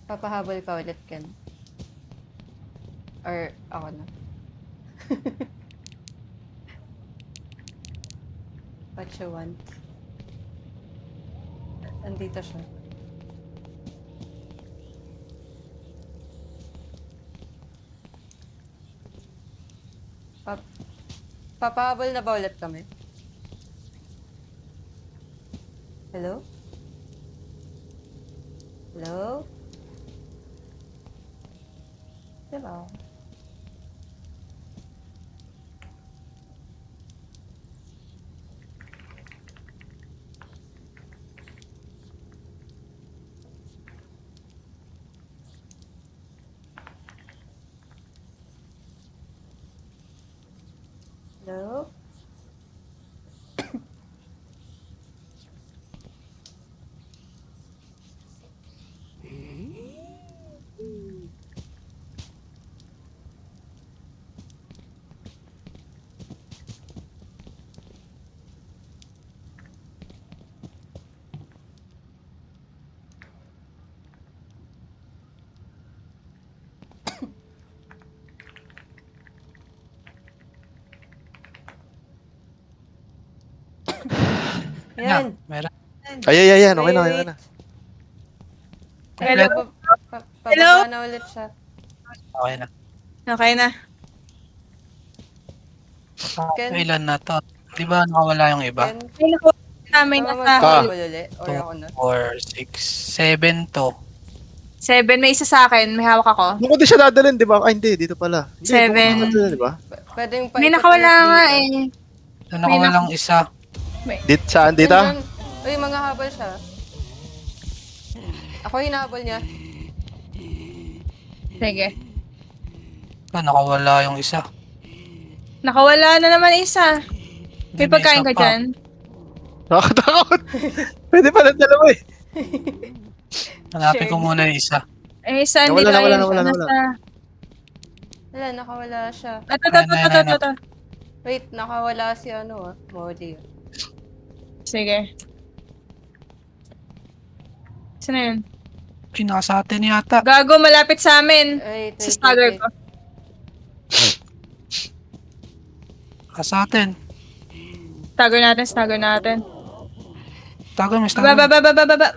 Papahabol ka ulit, Ken. Or ako na. What you want? Andito siya. Papahabol na ba ulit kami? Hello? Hello? Diba? Hello? Yan, Yan. meron. Ay. Okay na, okay Wait. na. Hello? Hello? Pababa na ulit siya. Okay na. Okay na. Ken? Ilan na to? Di ba nakawala yung iba? Ken? Ay, naku, namin Tama nasa magpahabol ulit? Or 2, ako na? 4, 6, 7 to. 7. May isa sa akin. May hawak ako. Doon ko din siya dadalhin, di ba? Ay, hindi. Dito pala. Hindi, doon ko 7. siya dadalhin, di ba? Pwedeng May paikot nakawala ulit nga dito. eh. Doon nakawalang isa. Saan? Dito? Nandyan. Uy, mga habol siya. Ako hinahabol niya. Sige. Nakawala yung isa. Nakawala na naman isa. Hindi, May pagkain isa ka pa. dyan? Nakakatakot. Pwede pala dalawa eh. Hanapin ko Shared. muna yung isa. Eh, isa hindi Nawala, tayo. nawala. Wala, nakawala siya. Ito. Wait, nakawala si Molly. Sige. Saan na yun? Ay, nasa atin yata. Gago, malapit sa amin. Wait, Sa stagger ko. Nasa atin. Stagger natin. Tago, may tago. Baba.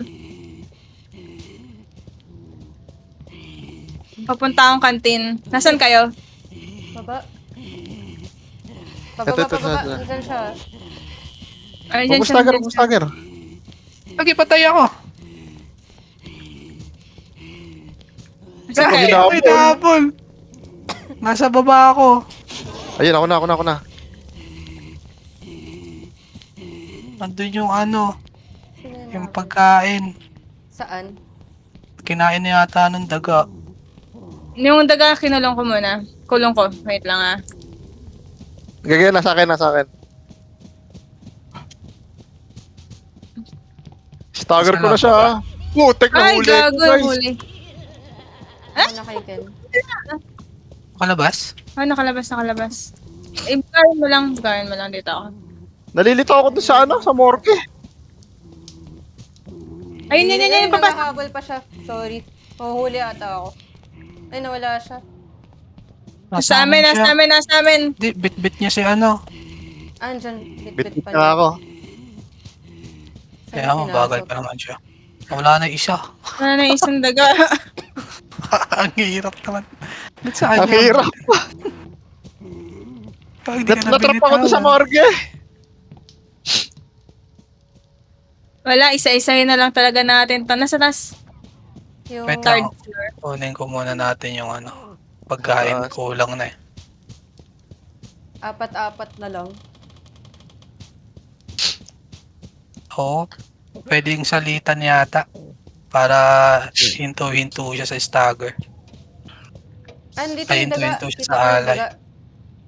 Papunta akong kantin. Nasaan kayo? Baba. Ito. Pababa. Nandiyan siya. Ay, dyan siya. Bumustagger, dyan siya. bumustagger. Lagi, patay ako. Saan Ako kayo? hinabol. Ay, nahabol. Nasa baba ako. Ayun, ako na. Nandun yung ano, Sino yun yung nahabol? pagkain. Saan? Kinain na yata ng daga. Yung daga, kinulong ko muna. Kulong ko. Wait lang ah. Gagaya, nasa akin. Stagger ko na siya. Putek na Ay, huli. gago yung huli. Ako na kay Ken. Kalabas? Ay, nakalabas. Eh, bukain mo lang dito ako. Nalilito ako doon sa sa morgue. Ayun, yun, papa. Nakahabol pa siya. Sorry. Mahuhuli ata ako. Ay, nawala siya. Nasa amin. Di, bit-bit niya si ano. Andyan. Bit pa na niya. ako. Saan Kaya niya mabagal pinasok? pa naman siya. Wala na isa. Wala na isang daga. Ang hirap naman. Ba't sa kanya? Ang hirap. Pag di ka Natrap ako doon sa nabilitawan. morgue. Wala, isa-isahin na lang talaga natin to. Nasa tas. Yung Wait Third lang. floor. Kunin ko muna natin yung ano. Pagkain, kulang na eh. apat-apat na lang. Oo. Pwedeng salitan yata. Para hinto-hinto siya sa stagger. Andito Ay, yung daga. hinto-hinto siya Kita sa ko yung alay. daga.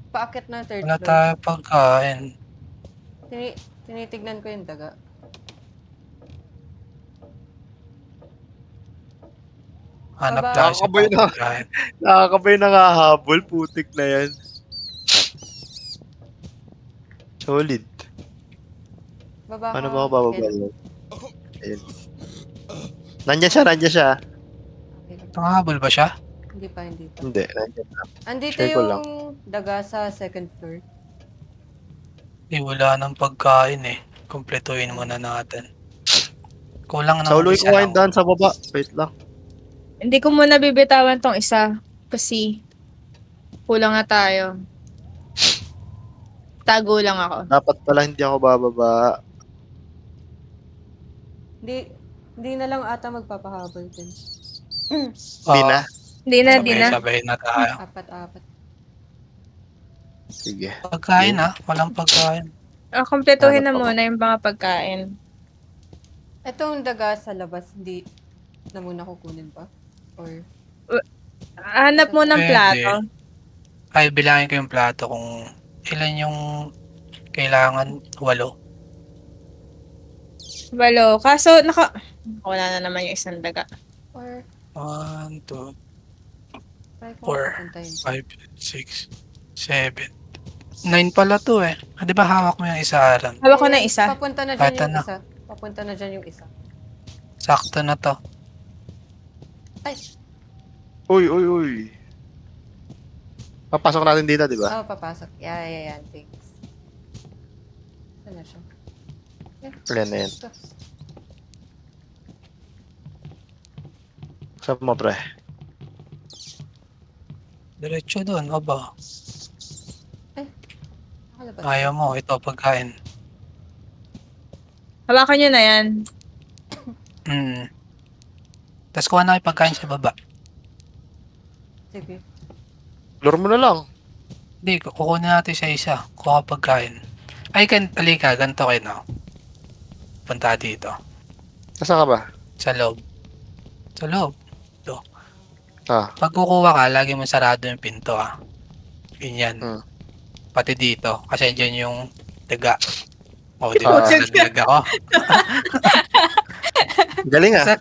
Paakit na third Wala floor. tayo pagkain. Tinitignan ko yung daga. Hanap Baba. tayo sa Nakakabay na. pagkain. Nakakabay na nga habol. Putik na yan. Solid. Baba Paano ka, ba ako bababa? Ken. Ayun. Nandiyan siya. Okay. Nakahabol ba siya? Hindi pa. Hindi, nandiyan na. Andito Share ko yung lang. daga sa second floor. Wala ng pagkain eh. Kumpletuhin muna natin. Kulang Sa ng uloy isa ko ngayon lang. daan sa baba. Wait lang. Hindi ko muna bibitawan tong isa. Kasi, kulang na tayo. Tago lang ako. Dapat pala hindi ako bababa. Hindi na lang ata magpapahabol din. Hindi na. Hindi na. Sabay na tayo. Apat-apat. Sige. Pagkain ah. Walang pagkain. Kompletuhin na Hanap ako. muna yung mga pagkain. Itong daga sa labas, hindi na muna kukunin pa? Or, Hanap mo ng Pwede. plato. Ay, bilangin ko yung plato kung ilan yung kailangan? 8. Walo. Kaso, wala na naman yung isang daga. Or 1, 2, try ko 4, papuntahin. 5, 6, 7. 9 pala to eh. Ah, di ba hawak mo yung isa, Aran? Hawak ko na isa. Papunta na Kahit dyan yung ano. isa. Papunta na dyan yung isa. Sakto na to. Ay! Uy. Papasok natin dito, di ba? Oh, papasok. Yan. Thanks. Saan na siya? Ayan na yan. Ito. Saan mo, pre? Diretso doon, aba. Nakalabas. Ayaw mo, ito pagkain. Hawakan nyo na yan. Tapos kuha na kayo pagkain sa baba. Sige. Lure mo na lang. Hindi, kukunin natin sa isa. Kuha ka pagkain. Ay, halika, ganito kayo, no? Punta dito. Nasaan ka ba? Sa loob. Sa loob. Ah, Pag kukuha ka, lagi mo sarado yung pinto, ah. Ganyan. Hmm. Pati dito. Kasi dyan yung daga. O, di ba? Ah. Nagdaga ko. galing ah.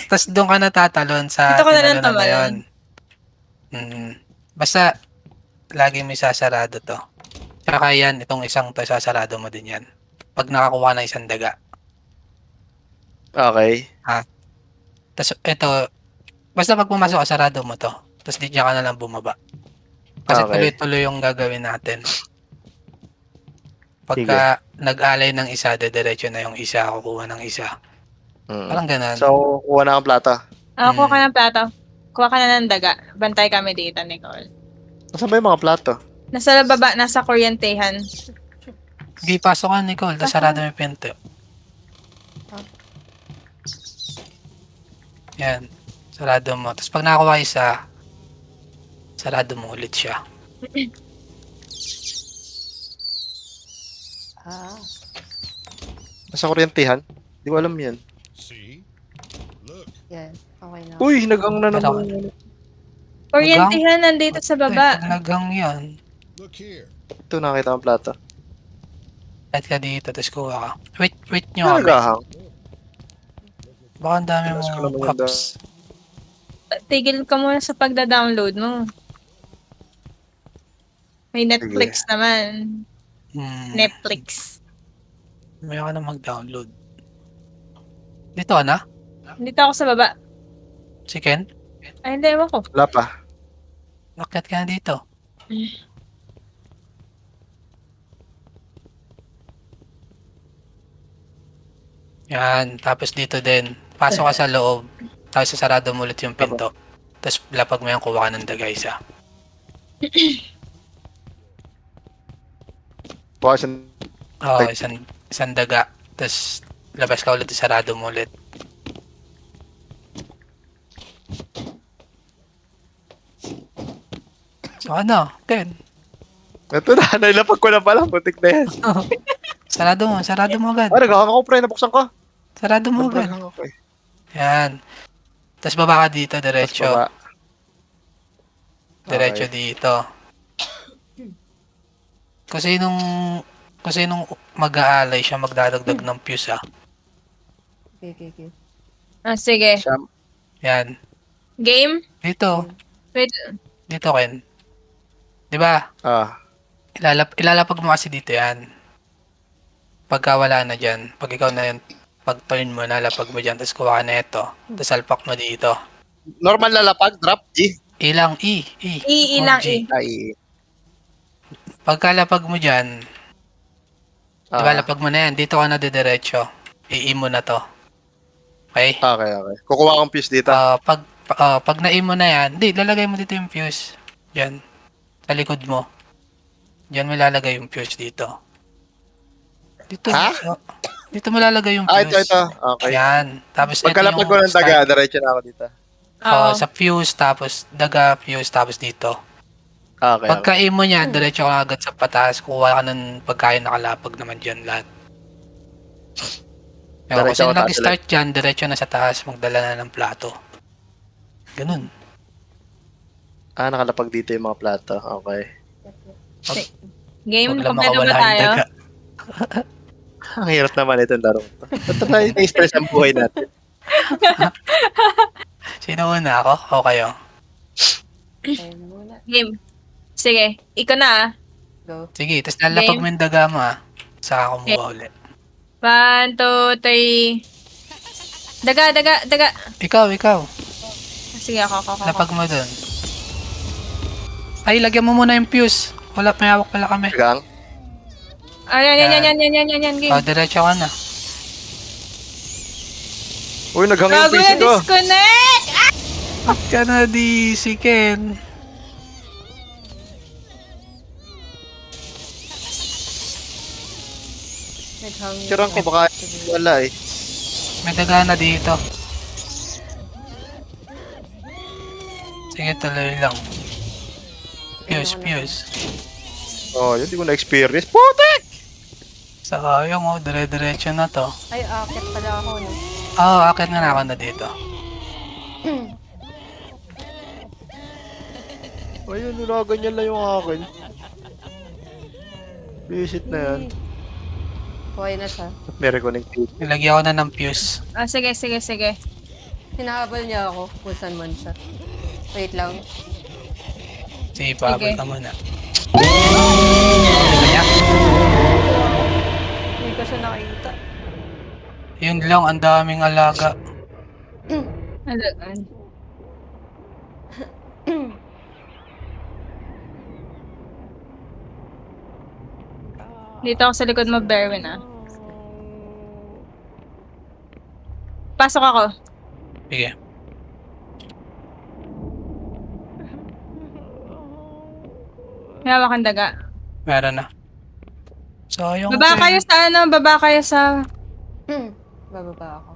Tapos doon ka natatalon sa Dito ka na lang tinalunan na yun. tumalon. Basta, lagi mo isasarado to. Tsaka yan, itong isang to, isasarado mo din yan. Pag nakakuha ng isang daga. Okay. Tapos ito, basta pag pumasok ka, sarado mo to. Tapos di ka na lang bumaba. Kasi Okay. tuloy-tuloy yung gagawin natin. Pagka nag-alay ng isa, diretso na yung isa, kukuha ng isa. Mm. Parang ganun. So, kuha na ang plata. Kuha ka ng plato. Kuha ka na ng daga. Bantay kami dito, Nicole. Nasaan ba yung mga plato? Nasa baba, nasa kuryentehan. Hindi, pasok ka, Nicole. Tapos sarado mo yung pinto. Yan. Sarado mo. Tapos pag nakakuha isa, sarado mo ulit siya. Ah. Nasa kuryentihan? Di ko alam yan. Yan. Okay na. Uy, nagang na Pero- naman. Kuryentehan nandito sa baba. Pag nagang yan, Ito, nakita ang plata. kahit ka dito, tapos kuha ka. Wait nyo Ano kami. nagahang? Baka ang dami Pinas ko mong naman yung apps. Tigil ka muna sa pagda-download mo. May Netflix naman. Netflix. May ka na mag-download. Dito ka na? Dito ako sa baba. Si Ken? Ay, hindi, ewan ko. Wala pa. Bakit ka na dito? Yan. Tapos dito din. Pasok ka sa loob. Tapos sasarado mo ulit yung pinto. Tapos lapag mo yan, kuha ka ng daga isa. Bukas Oo, isang daga. Tapos labas ka ulit, sarado mo ulit. So ano, Ken? ito na, nailapag ko na pala. Putik na yan. Sarado mo agad. Ah, nagahang ako, pre. Nabuksan ko. Sarado mo agad. Nagahang ako eh. Yan. Tapos baba ka dito, Tapos diretso. baba. Diretso Okay. dito. Kung sinong mag-aalay siya, magdadagdag ng fuse, ah. Okay. Sige. Siyam. Yan. Game? Dito. Wait. Dito, Ken. Di ba? Ah, Ilalapag mo kasi dito yan. Pagka wala na dyan, pag ikaw na yun, pag turn mo, nalapag mo dyan, tapos kuha ka na ito. Tapos salpak mo dito. normal na lapag, drop, G. Ilang E. Ilang G. E. Ay, Pagkalapag mo dyan, di ba ah, lapag mo na yan, dito ka na didiretso. I mo na to. Okay? okay. Kukuha akong fuse dito. Pag na mo na yan, lalagay mo dito yung fuse. Diyan. Sa likod mo. Diyan mo lalagay yung fuse dito. Dito. Ha? Dito mo lalagay yung Ah, fuse. ito. Okay. Ayan. Tapos ito Pagkalapag yung ko ng daga, start. diretso na ako dito. Oo. Sa fuse, tapos daga, fuse, tapos dito. Okay. Pagka mo niya, diretso ka agad sa pataas. Kuha ka ng pagkain nakalapag naman dyan lahat. Ewan ko, Diretso sino ako nag-start dyan, diretso na sa taas, magdala na ng plato. Ganun. Ah, nakalapag dito yung mga plato. Okay. Game, Huwag lang kompleto ba makawala yung tayo? daga. Ang hirap naman itong larong to. Ba't tayo na-stress ang buhay natin? Sino una ako? O kayo? Ayun muna. Game. Sige, ikaw na ah. Go. Sige, tapos lalapag mo yung daga mo Saka kumuha ulit. 1, 2, 3. Daga. Ikaw. Sige, ako. Lapag mo dun. Ay, lagyan mo muna yung fuse. May hawak pala kami. Gang? Yan, game. Diretso ka na. Uy, naghang yung Bago PC na ko. disconnect! Ba't ka na di si Ken? Naghangin. Sirang ko baka wala eh. May daga na dito. Sige, tuloy lang. Fuse. Oh, yun, di ko na-experience. Putik! Sayang dire-diretso na to. Ay, akit pala ako, no? Akit nga na ako na dito. Ayun, ganyan lang yung akin. Visit na yan. Okay na siya. May reconnected. Nilagyan ko na ng fuse. Sige. Hinahabol niya ako kung saan man siya. Wait lang. Sige, pahabol Sige. ka muna. Ano niya? Hindi ko siya nakita. Yun lang, ang daming alaga. Dito ako sa likod mo, Berwin ah. Pasok ako. Sige. May hawak kang daga. Meron na. Sayang Baba kayo sa baba kayo sa... Bababa ako.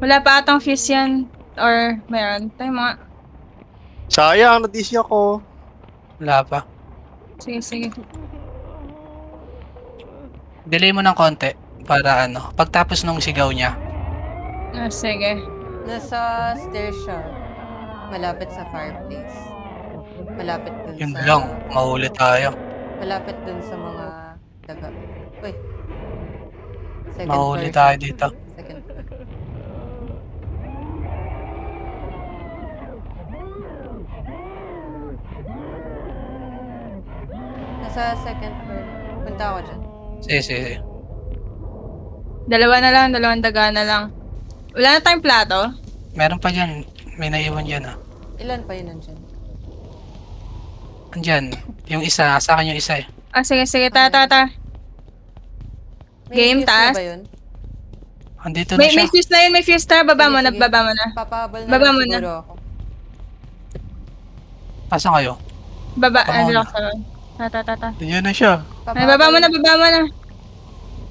Wala pa atang fuse yan. Or meron. Tayo mga... Sayang, na-DC ako. Wala pa. Sige. Delay mo ng konti. Para pagtapos nung sigaw niya. Sige. Nasa stairs siya. Malapit sa fireplace. Malapit dun Yun sa... lang, mahuli tayo. Malapit dun sa mga daga. Uy. Second Mahuli floor tayo siya. dito. Second floor. Nasa second floor. Punta ako dyan. Sige. Dalawa na lang, dalawang daga na lang. Wala na tayong plato? Meron pa dyan. May naiwan dyan Ilan pa yun nandyan? Andyan. Yung isa. Sa akin yung isa eh. Sige. Tara. Game, fuse na taas? ba yun? Andito na May siya. fuse na yun, may fuse. Tara, baba Sige, mo na, sige. baba mo na. Papahabol na Baba lang mo na. siguro ako. Asan kayo? Baba, Baba mo ano na. lang sa Tata. Andyan na siya. Ay, baba mo na.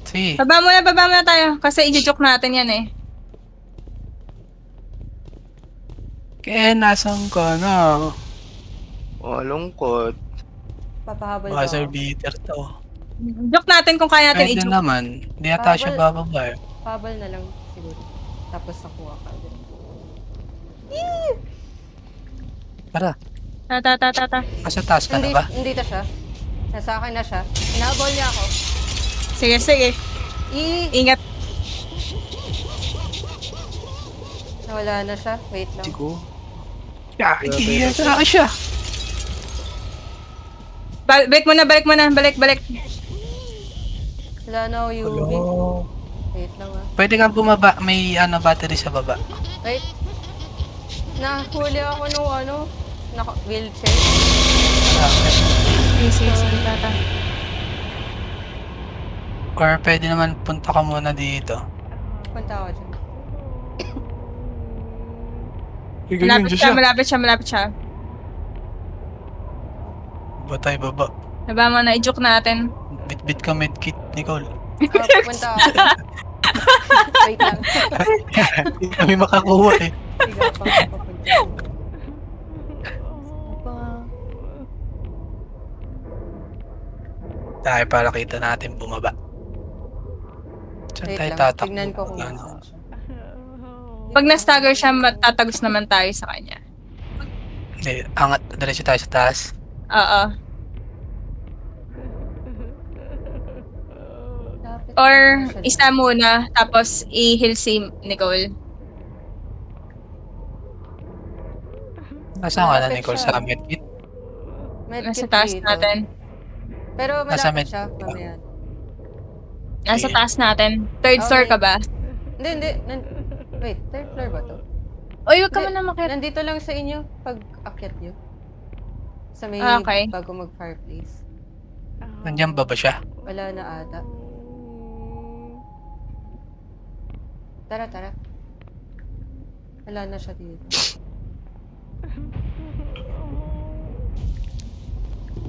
Sige. Baba mo na tayo. Kasi i-joke natin yan eh. Ken, nasan ka na? Malungkot. Papahabol ba Buzzer ako? beater to. Joke natin kung kaya natin Pwede i-joke. naman. Di ata siya bababa eh. Pahabol na lang siguro. Tapos nakuha ka agad. Tara. Tata. Nasa taas ka na ba? Nandito siya. Nasa akin na siya. Hinahabol niya ako. Sige. Ingat. Nawala na siya. Wait lang. Ko. Iya, saan siya? Balik mo na. Balik. Wala na ako UV. Hello. Wait lang ah. Pwede kang bumaba. May battery sa baba. Wait. Nahuli ako nung wheelchair. Sige, Tata. Or pwede naman punta ka muna dito. Punta ako dyan. Malapit siya. Batay baba. Baba mo na, i-joke natin. Bit ka medkit, Nicole. Punta ako dyan. Wait lang. Hindi kami makakuha eh. Sige pa papunta. Tayo para kita natin bumaba. Saan Wait tayo lang. tatakbo? Tignan ko kung Ano? saan siya. Pag na-stagger siya, tatagos naman tayo sa kanya. Hindi, angat. Diretso tayo sa taas. Oo. Or isa muna, tapos i-heal si Nicole. Nasaan ka na, Malapit Nicole? siya. Sa medkit? Nasa Medkit taas dito. natin. Pero Nasa malapit siya, medkit ka. mamaya. Nasa Sige. taas natin. Third floor Okay. ka ba? Hindi. Wait, third floor ba to? Uy, wag ka Hindi, muna makiat. Nandito lang sa inyo, pag akyat nyo. Sa may Okay. bago mag-fireplace. Nandiyan ba siya? Wala na ata. Tara. Wala na siya dito.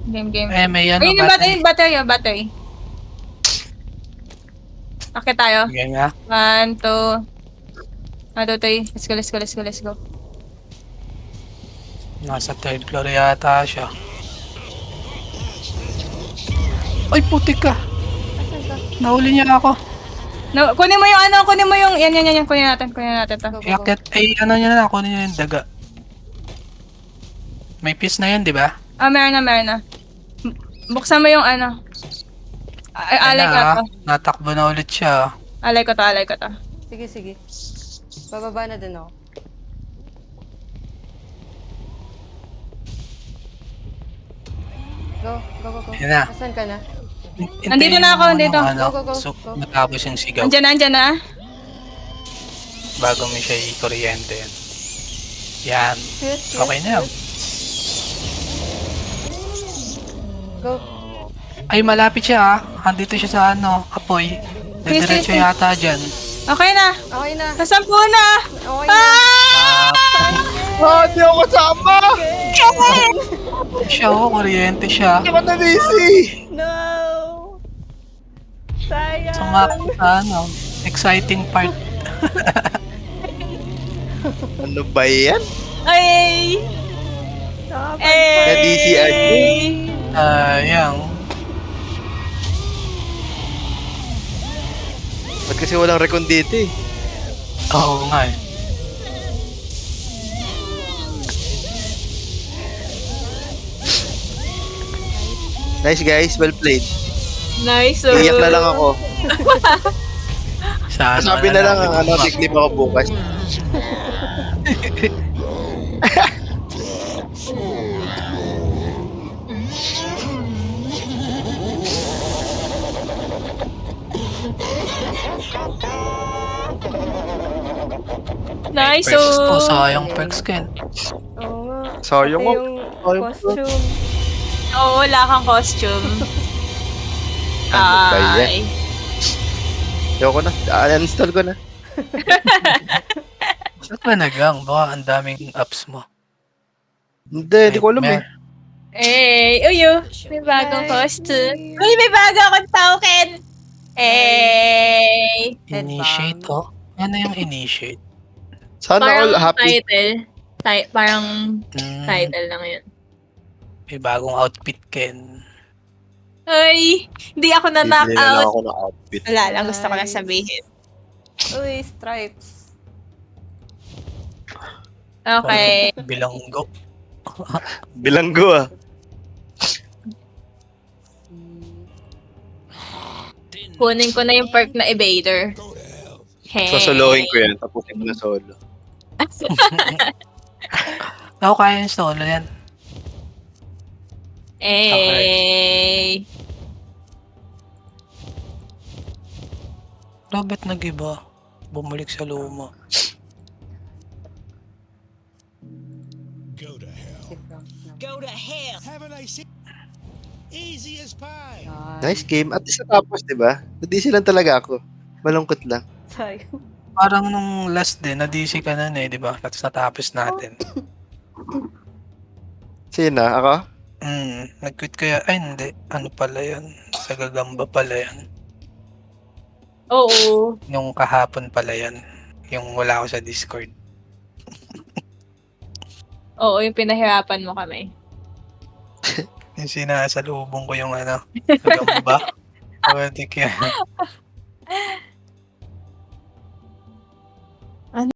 Game. Eh, may ano, Ayun yung battery. Okay tayo. Sige nga. 1, 2, 3. Let's go. Nasa third floor yata siya. Ay, putik ka! Asan ka? Nahuli niya ako. No, kunin mo yung, yan, kunin natin to. Go. Iakyat, ay ano niya na, kunin niya yung daga. May piece na yun, di ba? Meron na. Buksan mo yung ano. Alay ko to. Natakbo na ulit siya. Alay ko to. Sige. Bababa na din ako. Go. Yan na. Asan ka na? Nandito na ako, Hintayin mo nandito. muna, Go. So, matapos yung sigaw. Andyan na. Bago mo siya i-kuryente yan. Yan. Shoot. Okay na yan. Go. Ay, malapit siya ah. Andito siya sa ano, apoy. Didiretso Sige. yata dyan. Okay na. Okay na. Nasampu na. Okay na. Ah, di ako kasama! Siya oh, kuryente siya. Hindi ako na busy! No! Sayang! Sumakot sa ano, exciting part. Ano ba yan? Ay. Na-DC agad. Sayang. Ba't kasi walang recon dito eh? Oo nga eh. Nice guys, well played. Nice. Iiyak na lang ako. Sa ano Sabi na lang ang ano, map. tiklip ako bukas. Nice. Perks to, sayang perks ka. Oo nga. Sayang Pati mo. yung Sayang mo. costume. Oo, wala kang costume. Ano ba yan? Ay. Ayoko na. Uninstall ko na. Saan ba nagang? Baka ang daming apps mo. Hindi ko alam eh. Uyo. May bagong costume. Uy, may bago akong token. Initiate, oh. Ano yung initiate? Sana all happy. Title. Parang Hmm, title lang yun. may bagong outfit, Ken. Ay, hindi ako na knock Bibili na lang out. ako ng outfit. Wala lang, gusto ko lang Nice. sabihin. Uy, stripes. Okay. Bilanggo. Bilanggo ah. Kunin ko na yung perk na evader. Hey. Sosolohin ko yan. Tapusin ko na solo. Ako kaya yung solo yan. Hey. Robert nag-iba. Bumalik sa luma. Go to hell. Have a nice easy as pie. Nice game. At least natapos, di ba? Nadisi lang talaga ako. Malungkot lang. Sayang. Parang nung last din, na-DC ka na eh, di ba? Tapos natapos natin. Sino? Ako? Nag-quit kaya, ay hindi. Ano pala yan? Sa Gagamba pala yan. Oo. Yung kahapon pala yan. Yung wala ako sa Discord. Oo, yung pinahirapan mo kami. Yung sinasalubong ko yung ano, Gagamba. Pwede kaya.